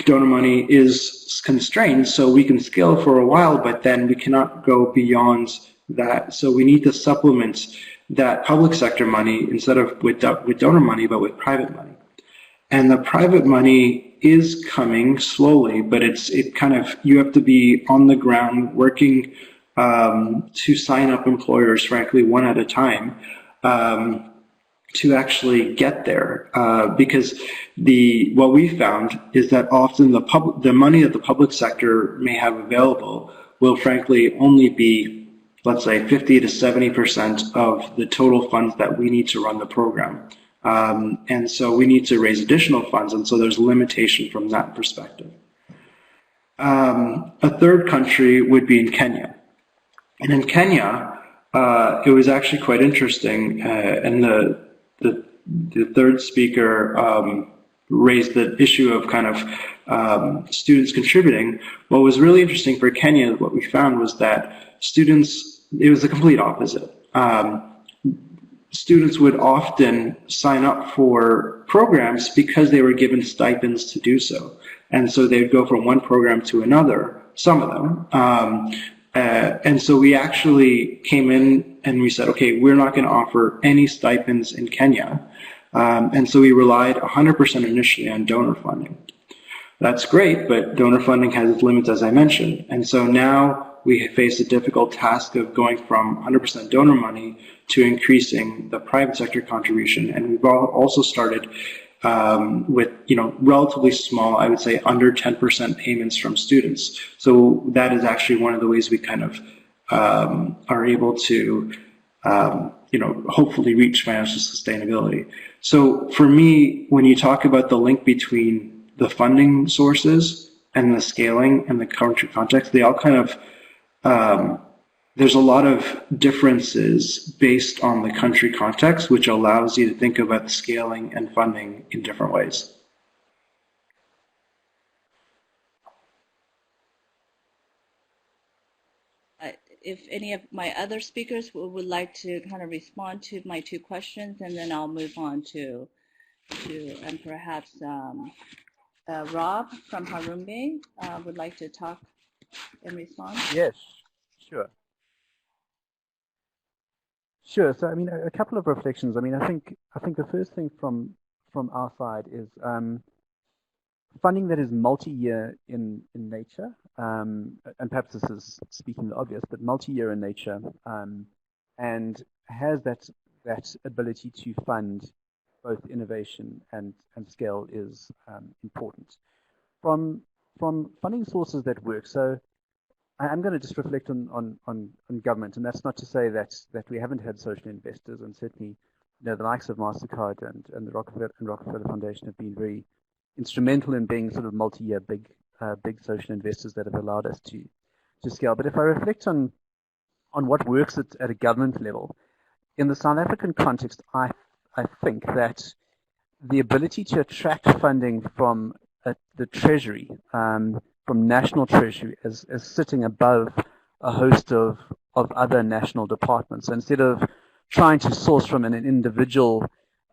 donor money is constrained, so we can scale for a while, but then we cannot go beyond that. So we need to supplement that public sector money instead of with donor money, but with private money. And the private money is coming slowly, but you have to be on the ground working to sign up employers, frankly, one at a time, to actually get there, because what we found is that often the money that the public sector may have available will frankly only be, let's say, 50 to 70% of the total funds that we need to run the program. And so we need to raise additional funds, and so there's limitation from that perspective. A third country would be in Kenya. And in Kenya, it was actually quite interesting, and the third speaker raised the issue of kind of students contributing. What was really interesting for Kenya, what we found was that students, it was the complete opposite. Students would often sign up for programs because they were given stipends to do so. And so they'd go from one program to another, some of them. And so we actually came in and we said, okay, we're not going to offer any stipends in Kenya. And so we relied 100% initially on donor funding. That's great, but donor funding has its limits, as I mentioned. And so now we face a difficult task of going from 100% donor money to increasing the private sector contribution. And we've also started with, relatively small, I would say under 10% payments from students. So that is actually one of the ways we kind of are able to, hopefully reach financial sustainability. So for me, when you talk about the link between the funding sources and the scaling and the country context, they all kind of, there's a lot of differences based on the country context, which allows you to think about scaling and funding in different ways. If any of my other speakers would like to kind of respond to my two questions, and then I'll move on to and perhaps Rob from Harumbe would like to talk and respond. Yes, sure. Sure. So, I mean, a couple of reflections. I mean, I think the first thing from our side is funding that is multi-year in nature, and perhaps this is speaking the obvious, but multi-year in nature, and has that ability to fund both innovation and scale is important. From funding sources that work. So I'm going to just reflect on government, and that's not to say that we haven't had social investors, and certainly, the likes of MasterCard and the Rockefeller Foundation have been very instrumental in being sort of multi-year big social investors that have allowed us to scale. But if I reflect on what works at a government level, in the South African context, I think that the ability to attract funding from the Treasury, from national Treasury, as sitting above a host of other national departments. So instead of trying to source from an individual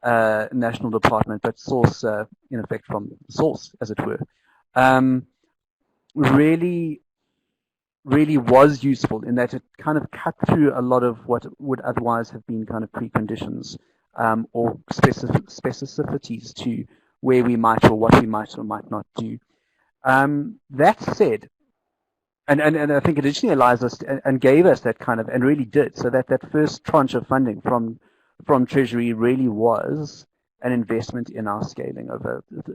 national department, but source, in effect, from source, as it were, really was useful in that it kind of cut through a lot of what would otherwise have been kind of preconditions or specificities to where we might or what we might or might not do. That said, and I think it additionally allows us and gave us that kind of, and really did, so that first tranche of funding from Treasury really was an investment in our scaling.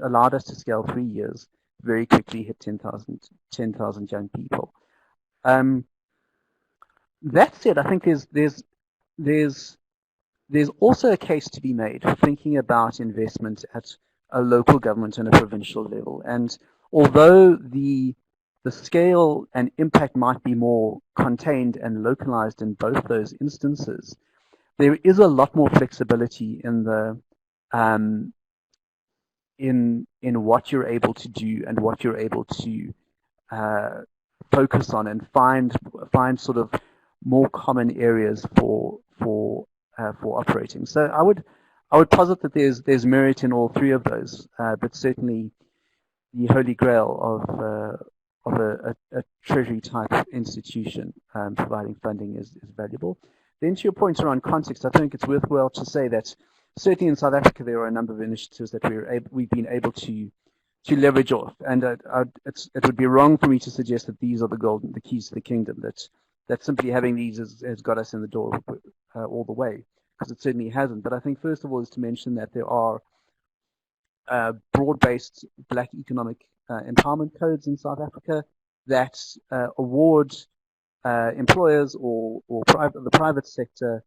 Allowed us to scale 3 years, very quickly hit 10,000 young people. That said, I think there's also a case to be made for thinking about investment at a local government and a provincial level. And although the scale and impact might be more contained and localized in both those instances, there is a lot more flexibility in the in what you're able to do and what you're able to focus on, and find sort of more common areas for operating. So I would posit that there's merit in all three of those, but certainly the holy grail of a treasury type institution providing funding is valuable. Then to your point around context, I think it's worthwhile to say that certainly in South Africa there are a number of initiatives that we've been able to leverage off, and it would be wrong for me to suggest that these are the keys to the kingdom. That simply having these has got us in the door all the way. because it certainly hasn't. But I think first of all is to mention that there are broad-based black economic empowerment codes in South Africa that award employers or the private sector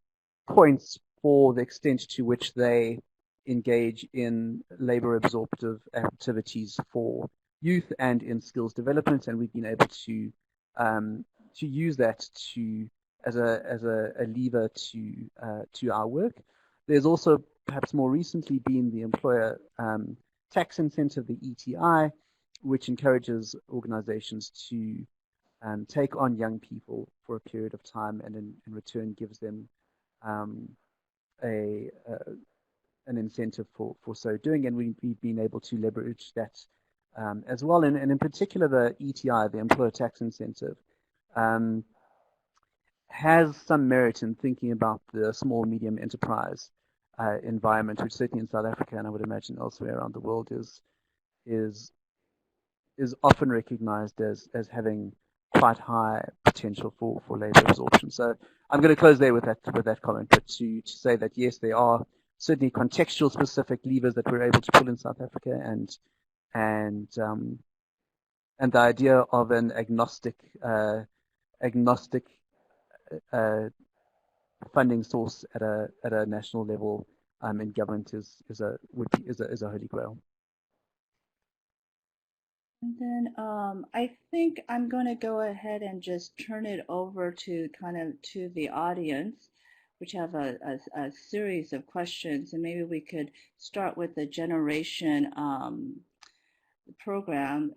points for the extent to which they engage in labor absorptive activities for youth and in skills development, and we've been able to use that as a lever to our work. There's also perhaps more recently been the employer tax incentive, the ETI, which encourages organizations to take on young people for a period of time, and in return gives them an incentive for so doing, and we've been able to leverage that as well. And in particular, the ETI, the employer tax incentive, has some merit in thinking about the small medium enterprise environment, which certainly in South Africa, and I would imagine elsewhere around the world, is often recognized as having quite high potential for labor absorption. So I'm going to close there with that comment, but to say that yes, there are certainly contextual specific levers that we're able to pull in South Africa, and the idea of an agnostic funding source at a national level in government is a holy grail. And then I think I'm going to go ahead and just turn it over to the audience, which have a series of questions, and maybe we could start with the generation program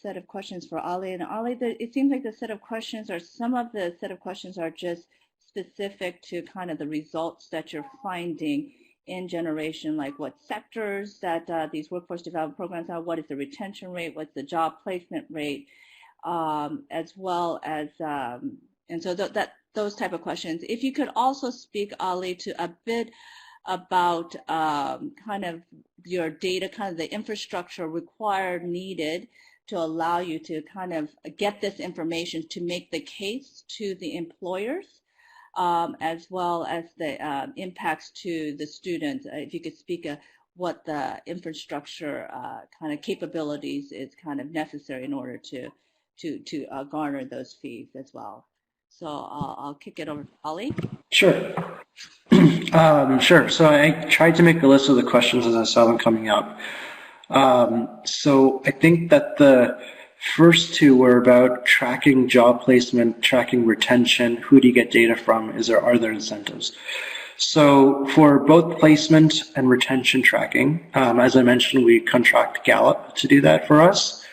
set of questions for Ali. And Ali, it seems like the set of questions are just specific to kind of the results that you're finding in generation, like what sectors that these workforce development programs are, what is the retention rate, what's the job placement rate, as well as, and so those type of questions. If you could also speak, Ali, to a bit about kind of your data, kind of the infrastructure needed to allow you to kind of get this information to make the case to the employers, as well as the impacts to the students. If you could speak what the infrastructure kind of capabilities is kind of necessary in order to garner those fees as well. So I'll kick it over to Ali. Sure. Sure. So I tried to make a list of the questions as I saw them coming up. So I think that the first two were about tracking job placement, tracking retention, who do you get data from, are there incentives? So for both placement and retention tracking, as I mentioned, we contract Gallup to do that for us.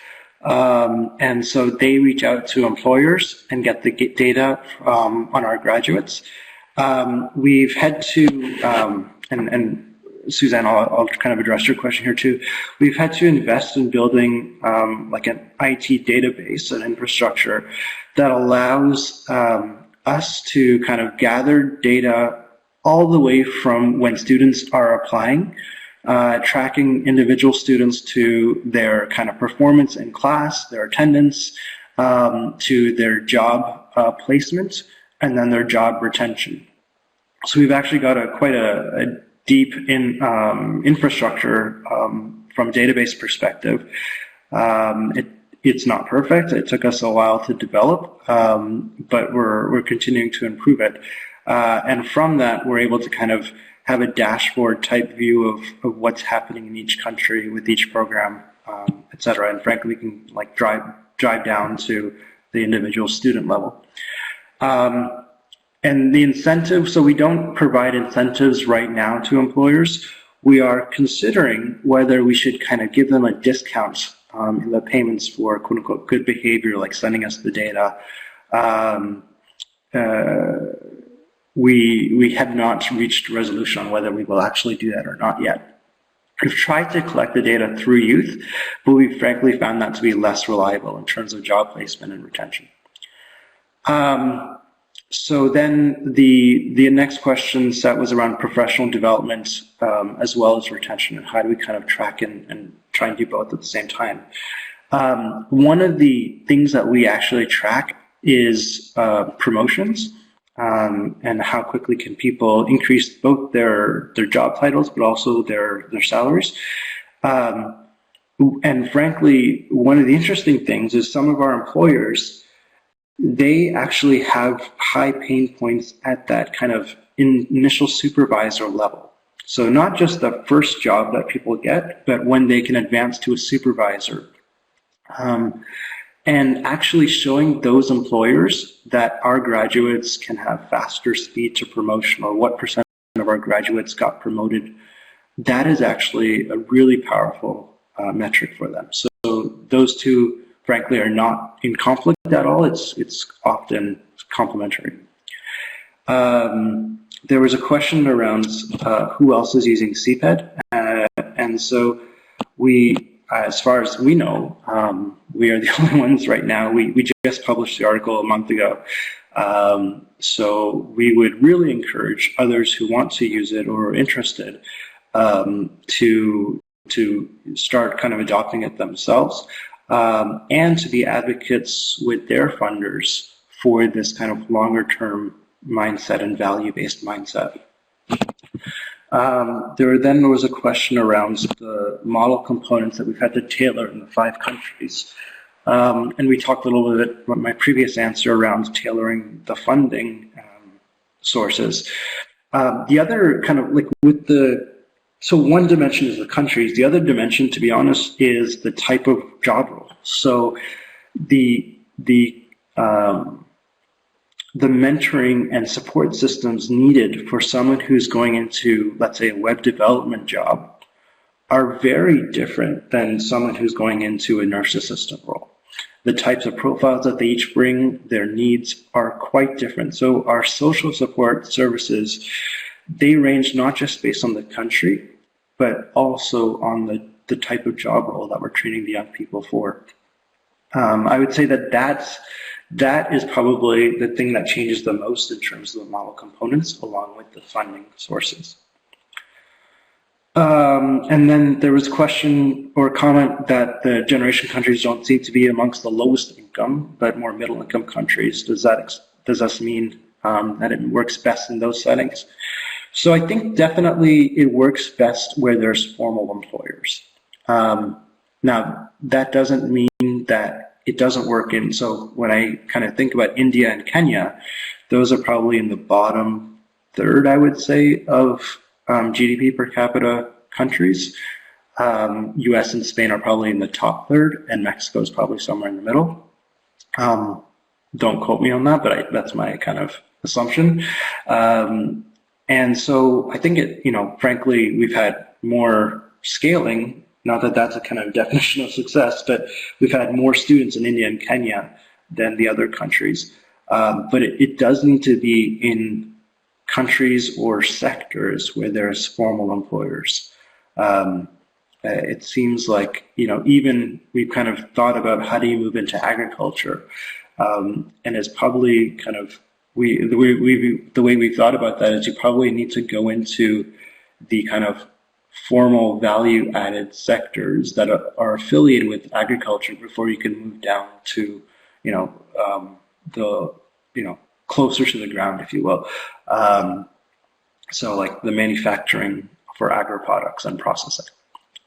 And so they reach out to employers and get the data on our graduates. We've had to, and Suzanne, I'll kind of address your question here too. We've had to invest in building like an IT database, an infrastructure that allows us to kind of gather data all the way from when students are applying, tracking individual students to their kind of performance in class, their attendance, to their job placement, and then their job retention. So we've actually got quite a deep infrastructure from a database perspective. It's not perfect. It took us a while to develop, but we're continuing to improve it. And from that, we're able to kind of have a dashboard type view of what's happening in each country with each program, et cetera. And frankly, we can like drive down to the individual student level. And the incentive, so we don't provide incentives right now to employers. We are considering whether we should kind of give them a discount in the payments for quote unquote good behavior, like sending us the data. We have not reached a resolution on whether we will actually do that or not yet. We've tried to collect the data through youth, but we've frankly found that to be less reliable in terms of job placement and retention. So then the next question set was around professional development as well as retention, and how do we kind of track and try and do both at the same time. One of the things that we actually track is promotions. and how quickly can people increase both their job titles, but also their salaries. And frankly, one of the interesting things is some of our employers, they actually have high pain points at that kind of initial supervisor level. So not just the first job that people get, but when they can advance to a supervisor. And actually showing those employers that our graduates can have faster speed to promotion, or what percent of our graduates got promoted, that is actually a really powerful metric for them. So those two, frankly, are not in conflict at all. It's often complementary. There was a question around who else is using CPED, and so we, as far as we know, we are the only ones right now. We just published the article a month ago. So we would really encourage others who want to use it or are interested to start kind of adopting it themselves, and to be advocates with their funders for this kind of longer term mindset and value-based mindset. There was a question around the model components that we've had to tailor in the 5 countries. And we talked a little bit about my previous answer around tailoring the funding sources. The other kind of like with so one dimension is the countries. The other dimension, to be honest, is the type of job role. So the mentoring and support systems needed for someone who's going into, let's say, a web development job are very different than someone who's going into a nurse assistant role. The types of profiles that they each bring, their needs are quite different. So our social support services, they range not just based on the country, but also on the type of job role that we're training the young people for. I would say that is probably the thing that changes the most in terms of the model components, along with the funding sources. And then there was a question or a comment that the generation countries don't seem to be amongst the lowest income, but more middle income countries. Does this mean that it works best in those settings? So I think definitely it works best where there's formal employers. Now, that doesn't mean that it doesn't work in, so when I kind of think about India and Kenya, those are probably in the bottom third, I would say, of GDP per capita countries. US and Spain are probably in the top third, and Mexico is probably somewhere in the middle. Don't quote me on that, but that's my kind of assumption. And so I think frankly, we've had more scaling. Not that that's a kind of definition of success, but we've had more students in India and Kenya than the other countries. But it does need to be in countries or sectors where there's formal employers. It seems like, even we've kind of thought about how do you move into agriculture, and it's probably kind of, the way we've thought about that is you probably need to go into the kind of formal value-added sectors that are affiliated with agriculture before you can move down to, closer to the ground, if you will. So like the manufacturing for agri-products and processing.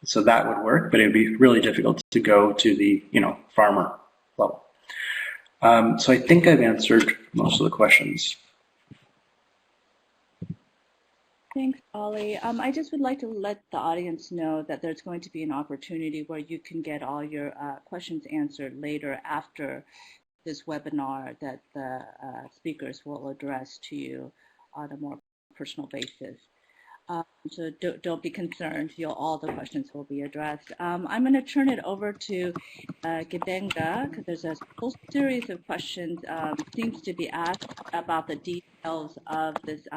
So that would work, but it would be really difficult to go to the, farmer level. So I think I've answered most of the questions. Thanks, Ollie. I just would like to let the audience know that there's going to be an opportunity where you can get all your questions answered later after this webinar that the speakers will address to you on a more personal basis. So don't be concerned, all the questions will be addressed. I'm going to turn it over to Gibenga, because there's a whole series of questions seems to be asked about the details of this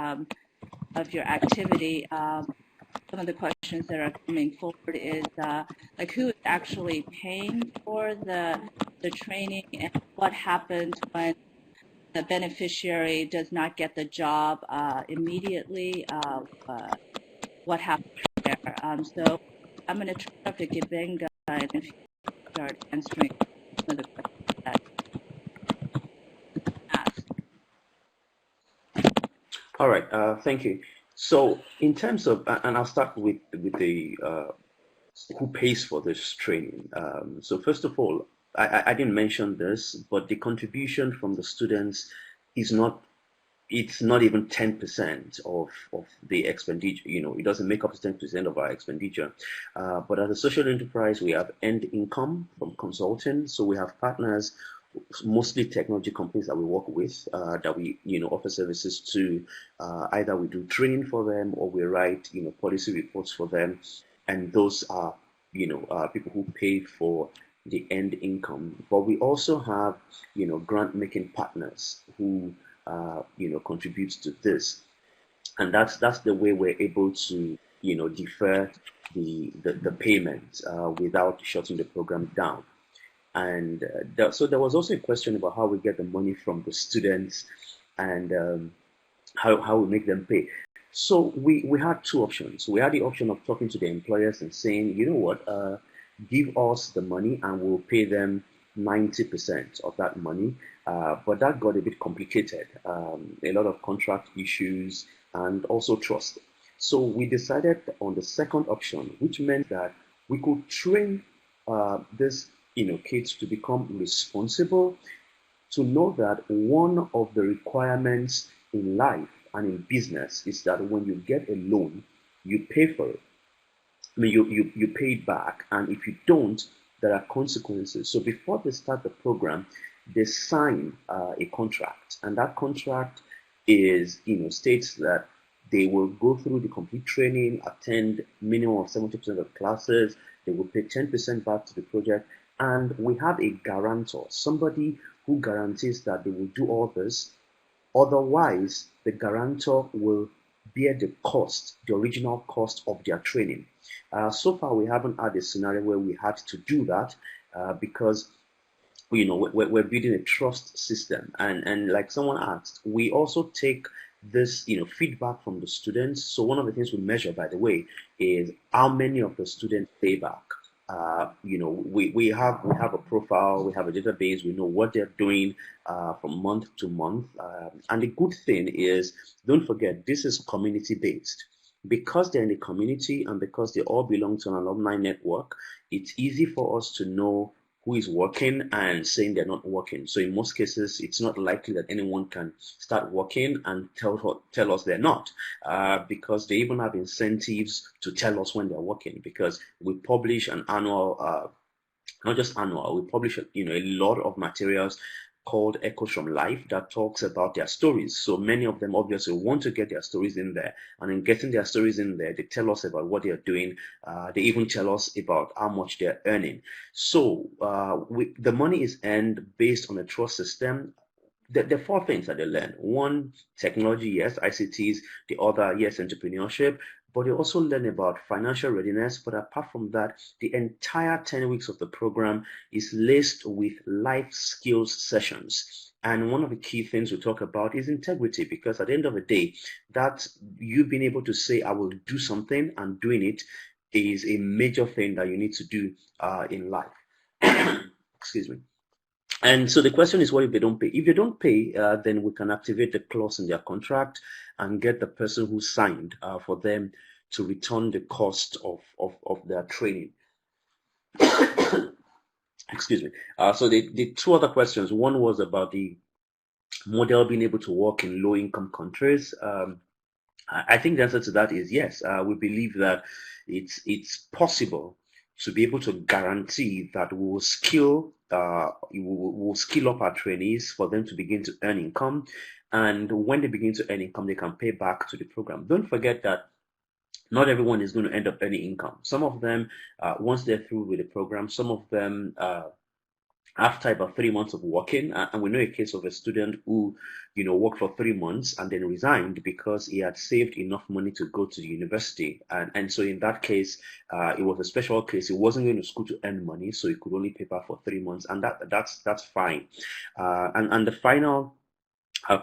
of your activity. Some of the questions that are coming forward is like who is actually paying for the training, and what happens when the beneficiary does not get the job immediately. What happens there? So I'm going to turn it up to Gibenga, and if you start answering some of the questions that asked. All right, thank you. So in terms of, and I'll start with the who pays for this training. So first of all, I didn't mention this, but the contribution from the students is not, it's not even 10% of the expenditure. You know, it doesn't make up 10% of our expenditure. But as a social enterprise, we have earned income from consulting. So we have partners, mostly technology companies that we work with, that we, you know, offer services to. Either we do training for them or we write, you know, policy reports for them. And those are, you know, people who pay for the end income. But we also have, you know, grant making partners who you know, contributes to this, and that's the way we're able to, you know, defer the payment without shutting the program down. And so there was also a question about how we get the money from the students and how we make them pay. So we had two options. We had the option of talking to the employers and saying, you know what, give us the money and we'll pay them 90% of that money. But that got a bit complicated, a lot of contract issues and also trust. So we decided on the second option, which meant that we could train these, you know, kids to become responsible, to know that one of the requirements in life and in business is that when you get a loan, you pay for it. I mean, you pay it back, and if you don't, there are consequences. So before they start the program, they sign a contract, and that contract is, you know, states that they will go through the complete training, attend minimum of 70% of classes, they will pay 10% back to the project, and we have a guarantor, somebody who guarantees that they will do all this. Otherwise, the guarantor will bear the cost, the original cost of their training. So far, we haven't had a scenario where we had to do that because, you know, we're building a trust system. And like someone asked, we also take this, you know, feedback from the students. So one of the things we measure, by the way, is how many of the students pay back. You know, we have a profile, we have a database, we know what they're doing from month to month. And the good thing is, don't forget, this is community based. Because they're in the community and because they all belong to an alumni network, it's easy for us to know who is working and saying they're not working. So in most cases, it's not likely that anyone can start working and tell us they're not, because they even have incentives to tell us when they're working, because we publish an annual, not just annual, we publish, you know, a lot of materials called Echoes from Life that talks about their stories. So many of them obviously want to get their stories in there, and in getting their stories in there, they tell us about what they are doing. They even tell us about how much they're earning. So the money is earned based on a trust system. There are four things that they learn. One, technology, yes, ICTs. The other, yes, entrepreneurship. But they also learn about financial readiness. But apart from that, the entire 10 weeks of the program is laced with life skills sessions. And one of the key things we talk about is integrity, because at the end of the day, that you being able to say, I will do something, and doing it is a major thing that you need to do in life. Excuse me. And so the question is, what if they don't pay? If they don't pay, then we can activate the clause in their contract and get the person who signed for them to return the cost of their training. Excuse me. So the two other questions, one was about the model being able to work in low-income countries. I think the answer to that is yes. We believe that it's possible to be able to guarantee that we will skill up our trainees for them to begin to earn income, and when they begin to earn income, they can pay back to the program. Don't forget that not everyone is going to end up earning income. Some of them, once they're through with the program, some of them after about 3 months of working, and we know a case of a student who, you know, worked for 3 months and then resigned because he had saved enough money to go to the university. And so in that case, it was a special case. He wasn't going to school to earn money, so he could only pay back for 3 months, and that's fine. And the final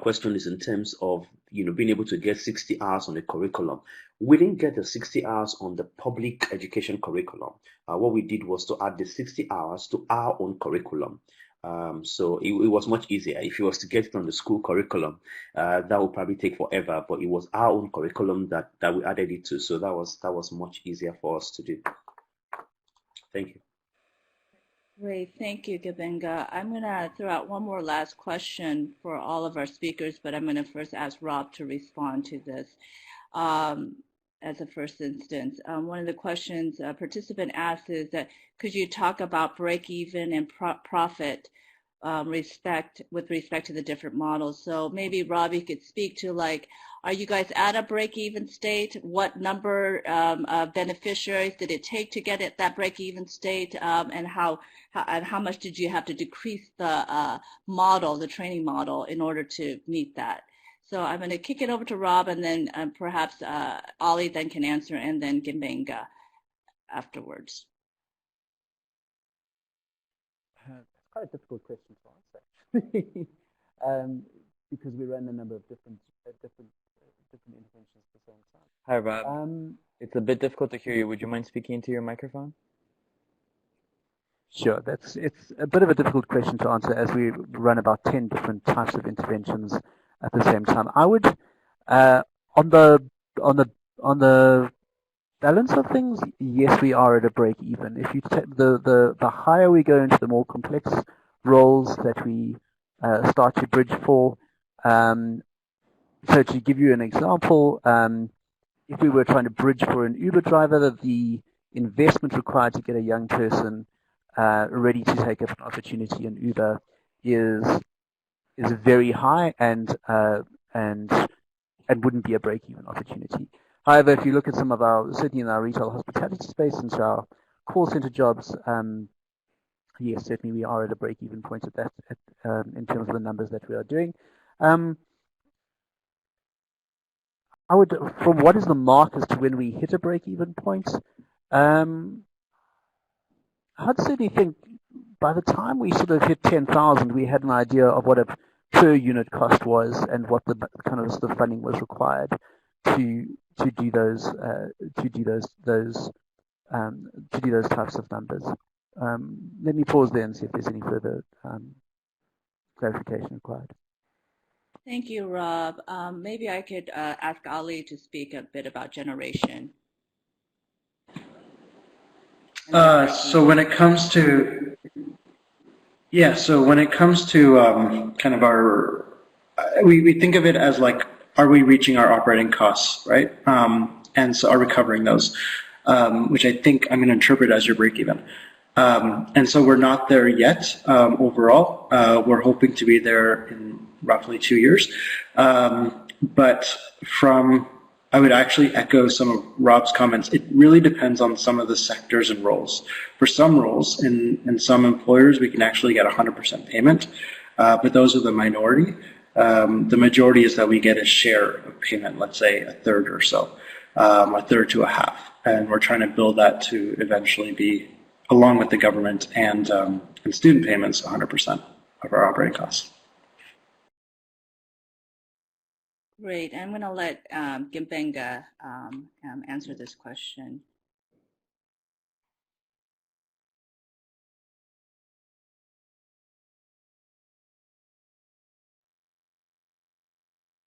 question is in terms of, you know, being able to get 60 hours on the curriculum. We didn't get the 60 hours on the public education curriculum. What we did was to add the 60 hours to our own curriculum. So it was much easier. If it was to get it on the school curriculum, that would probably take forever. But it was our own curriculum that we added it to, so that was much easier for us to do. Thank you. Great, thank you, Gabenga. I'm going to throw out one more last question for all of our speakers, but I'm going to first ask Rob to respond to this as a first instance. One of the questions a participant asked is that, could you talk about break-even and profit with respect to the different models? So maybe Rob, you could speak to, like, are you guys at a break-even state? What number of beneficiaries did it take to get at that break-even state? And how much did you have to decrease the model, the training model, in order to meet that? So I'm going to kick it over to Rob, and then perhaps Ali then can answer, and then Gabenga afterwards. It's quite a difficult question to answer, because we ran a number of different interventions at the same time. Hi, Rob. It's a bit difficult to hear you. Would you mind speaking into your microphone? Sure. It's a bit of a difficult question to answer, as we run about 10 different types of interventions at the same time. I would, on the balance of things, yes, we are at a break even. If you take the higher we go into the more complex roles that we start to bridge for. So to give you an example, if we were trying to bridge for an Uber driver, the investment required to get a young person ready to take up an opportunity in Uber is very high, and wouldn't be a break-even opportunity. However, if you look at some of our, certainly in our retail hospitality space, into our call center jobs, yes, certainly we are at a break-even point at that, in terms of the numbers that we are doing. I would, from what is the mark as to when we hit a break-even point, I'd certainly think by the time we sort of hit 10,000, we had an idea of what a per unit cost was and what the kind of the funding was required to do those types of numbers. Let me pause there and see if there's any further clarification required. Thank you, Rob. Maybe I could ask Ali to speak a bit about generation. So when it comes to, kind of our, we think of it as like, are we reaching our operating costs, right? And so are we covering those, which I think I'm going to interpret as your break even. And so we're not there yet overall. We're hoping to be there in roughly 2 years. But I would actually echo some of Rob's comments. It really depends on some of the sectors and roles. For some roles, in some employers, we can actually get 100% payment, but those are the minority. The majority is that we get a share of payment, let's say a third or so, a third to a half. And we're trying to build that to eventually be, along with the government and student payments, 100% of our operating costs. Great. I'm going to let Gabenga answer this question.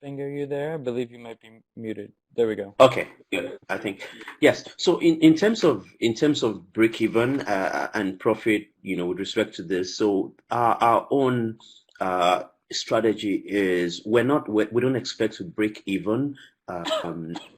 Gabenga, are you there? I believe you might be muted. There we go. Okay, good. I think yes. So in terms of break even and profit, with respect to this, so our own strategy is we don't expect to break even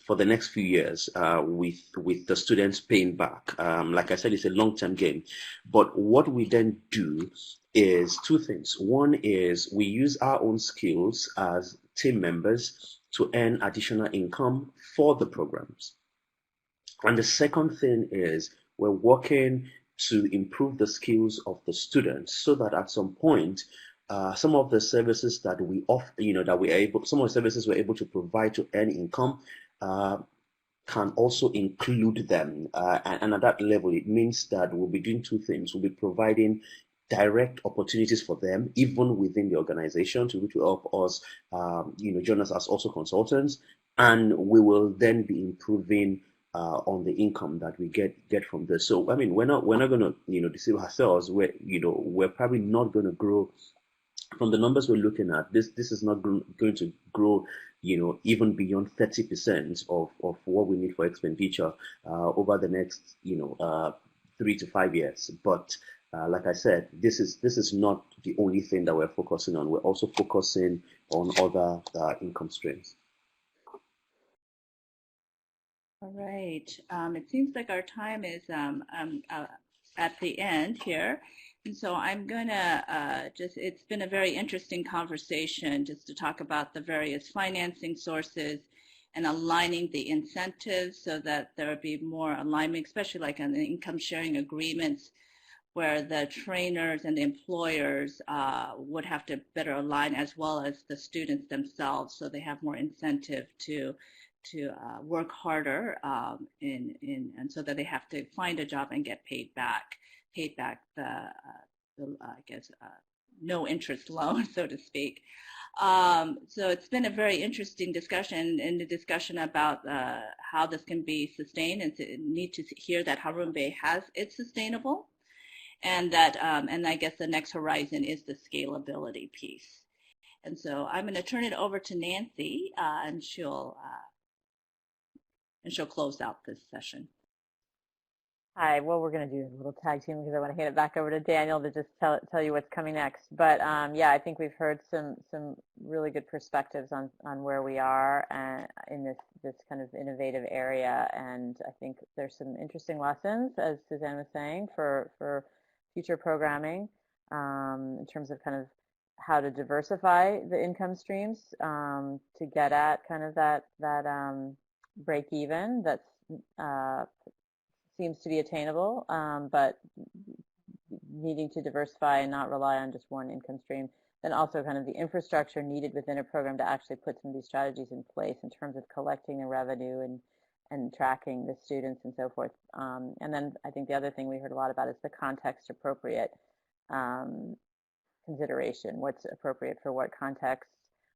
for the next few years with the students paying back. Like I said, it's a long-term game. But what we then do is two things. One is we use our own skills as team members to earn additional income for the programs. And the second thing is we're working to improve the skills of the students so that at some point, some of the services that we offer, some of the services we're able to provide to earn income can also include them. And at that level, it means that we'll be doing two things. We'll be providing direct opportunities for them, even within the organization, to help us, join us as also consultants. And we will then be improving on the income that we get from this. So I mean, we're not going to deceive ourselves. We're probably not going to grow from the numbers we're looking at. This is not going to grow, even beyond 30% of what we need for expenditure over the next 3 to 5 years. But like I said, this is not the only thing that we're focusing on. We're also focusing on other income streams. All right. It seems like our time is at the end here. And so I'm going to it's been a very interesting conversation just to talk about the various financing sources and aligning the incentives so that there would be more alignment, especially like on the income sharing agreements, where the trainers and the employers would have to better align, as well as the students themselves, so they have more incentive to work harder and so that they have to find a job and get paid back the I guess no interest loan, so to speak. So it's been a very interesting discussion, and the discussion about how this can be sustained, and to need to hear that Harumbe it's sustainable, and that and I guess the next horizon is the scalability piece. And so I'm going to turn it over to Nancy, and she'll close out this session. Hi. Well, we're going to do a little tag team because I want to hand it back over to Daniel to just tell you what's coming next. But yeah, I think we've heard some really good perspectives on where we are in this kind of innovative area, and I think there's some interesting lessons, as Suzanne was saying, for future programming in terms of kind of how to diversify the income streams to get at kind of that break even that's seems to be attainable, but needing to diversify and not rely on just one income stream. Then also kind of the infrastructure needed within a program to actually put some of these strategies in place in terms of collecting the revenue and tracking the students and so forth. And then I think the other thing we heard a lot about is the context appropriate consideration. What's appropriate for what context,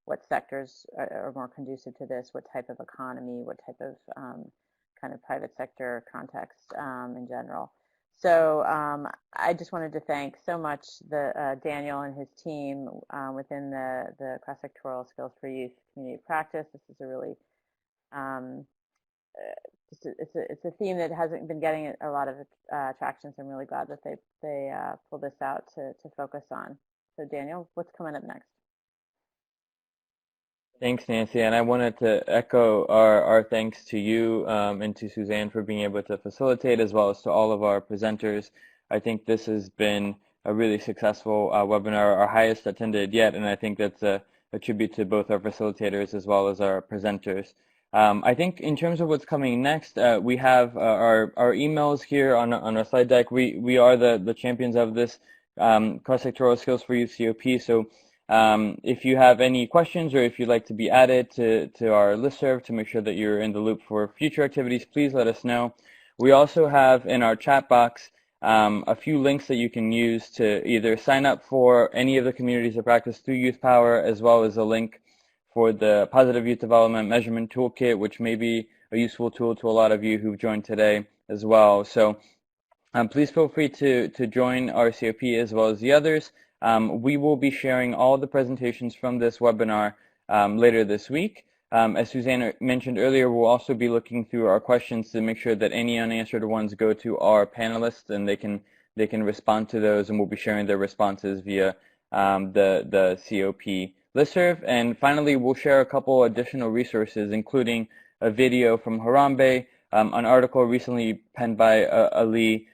what sectors are more conducive to this, what type of economy, what type of kind of private sector context in general. So I just wanted to thank so much Daniel and his team within the cross-sectoral Skills for Youth community practice. This is a really it's a theme that hasn't been getting a lot of traction, so I'm really glad that they pulled this out to focus on. So Daniel, what's coming up next? Thanks, Nancy, and I wanted to echo our thanks to you and to Suzanne for being able to facilitate, as well as to all of our presenters. I think this has been a really successful webinar, our highest attended yet, and I think that's a tribute to both our facilitators as well as our presenters. I think in terms of what's coming next, we have our emails here on our slide deck. We are the champions of this cross-sectoral Skills for Youth COP, so if you have any questions or if you'd like to be added to our listserv to make sure that you're in the loop for future activities, please let us know. We also have in our chat box a few links that you can use to either sign up for any of the communities of practice through YouthPower, as well as a link for the Positive Youth Development Measurement Toolkit, which may be a useful tool to a lot of you who've joined today as well. So please feel free to join our COP as well as the others. We will be sharing all the presentations from this webinar later this week. As Suzanne mentioned earlier, we'll also be looking through our questions to make sure that any unanswered ones go to our panelists and they can respond to those, and we'll be sharing their responses via the COP listserv. And finally, we'll share a couple additional resources, including a video from Harambe, an article recently penned by Ali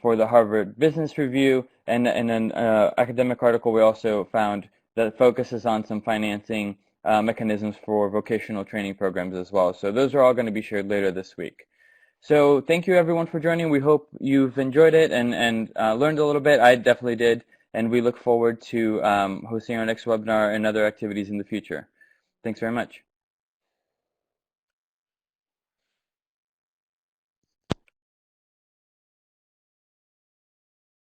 for the Harvard Business Review, and an academic article we also found that focuses on some financing mechanisms for vocational training programs as well. So those are all going to be shared later this week. So thank you everyone for joining. We hope you've enjoyed it and learned a little bit. I definitely did. And we look forward to hosting our next webinar and other activities in the future. Thanks very much.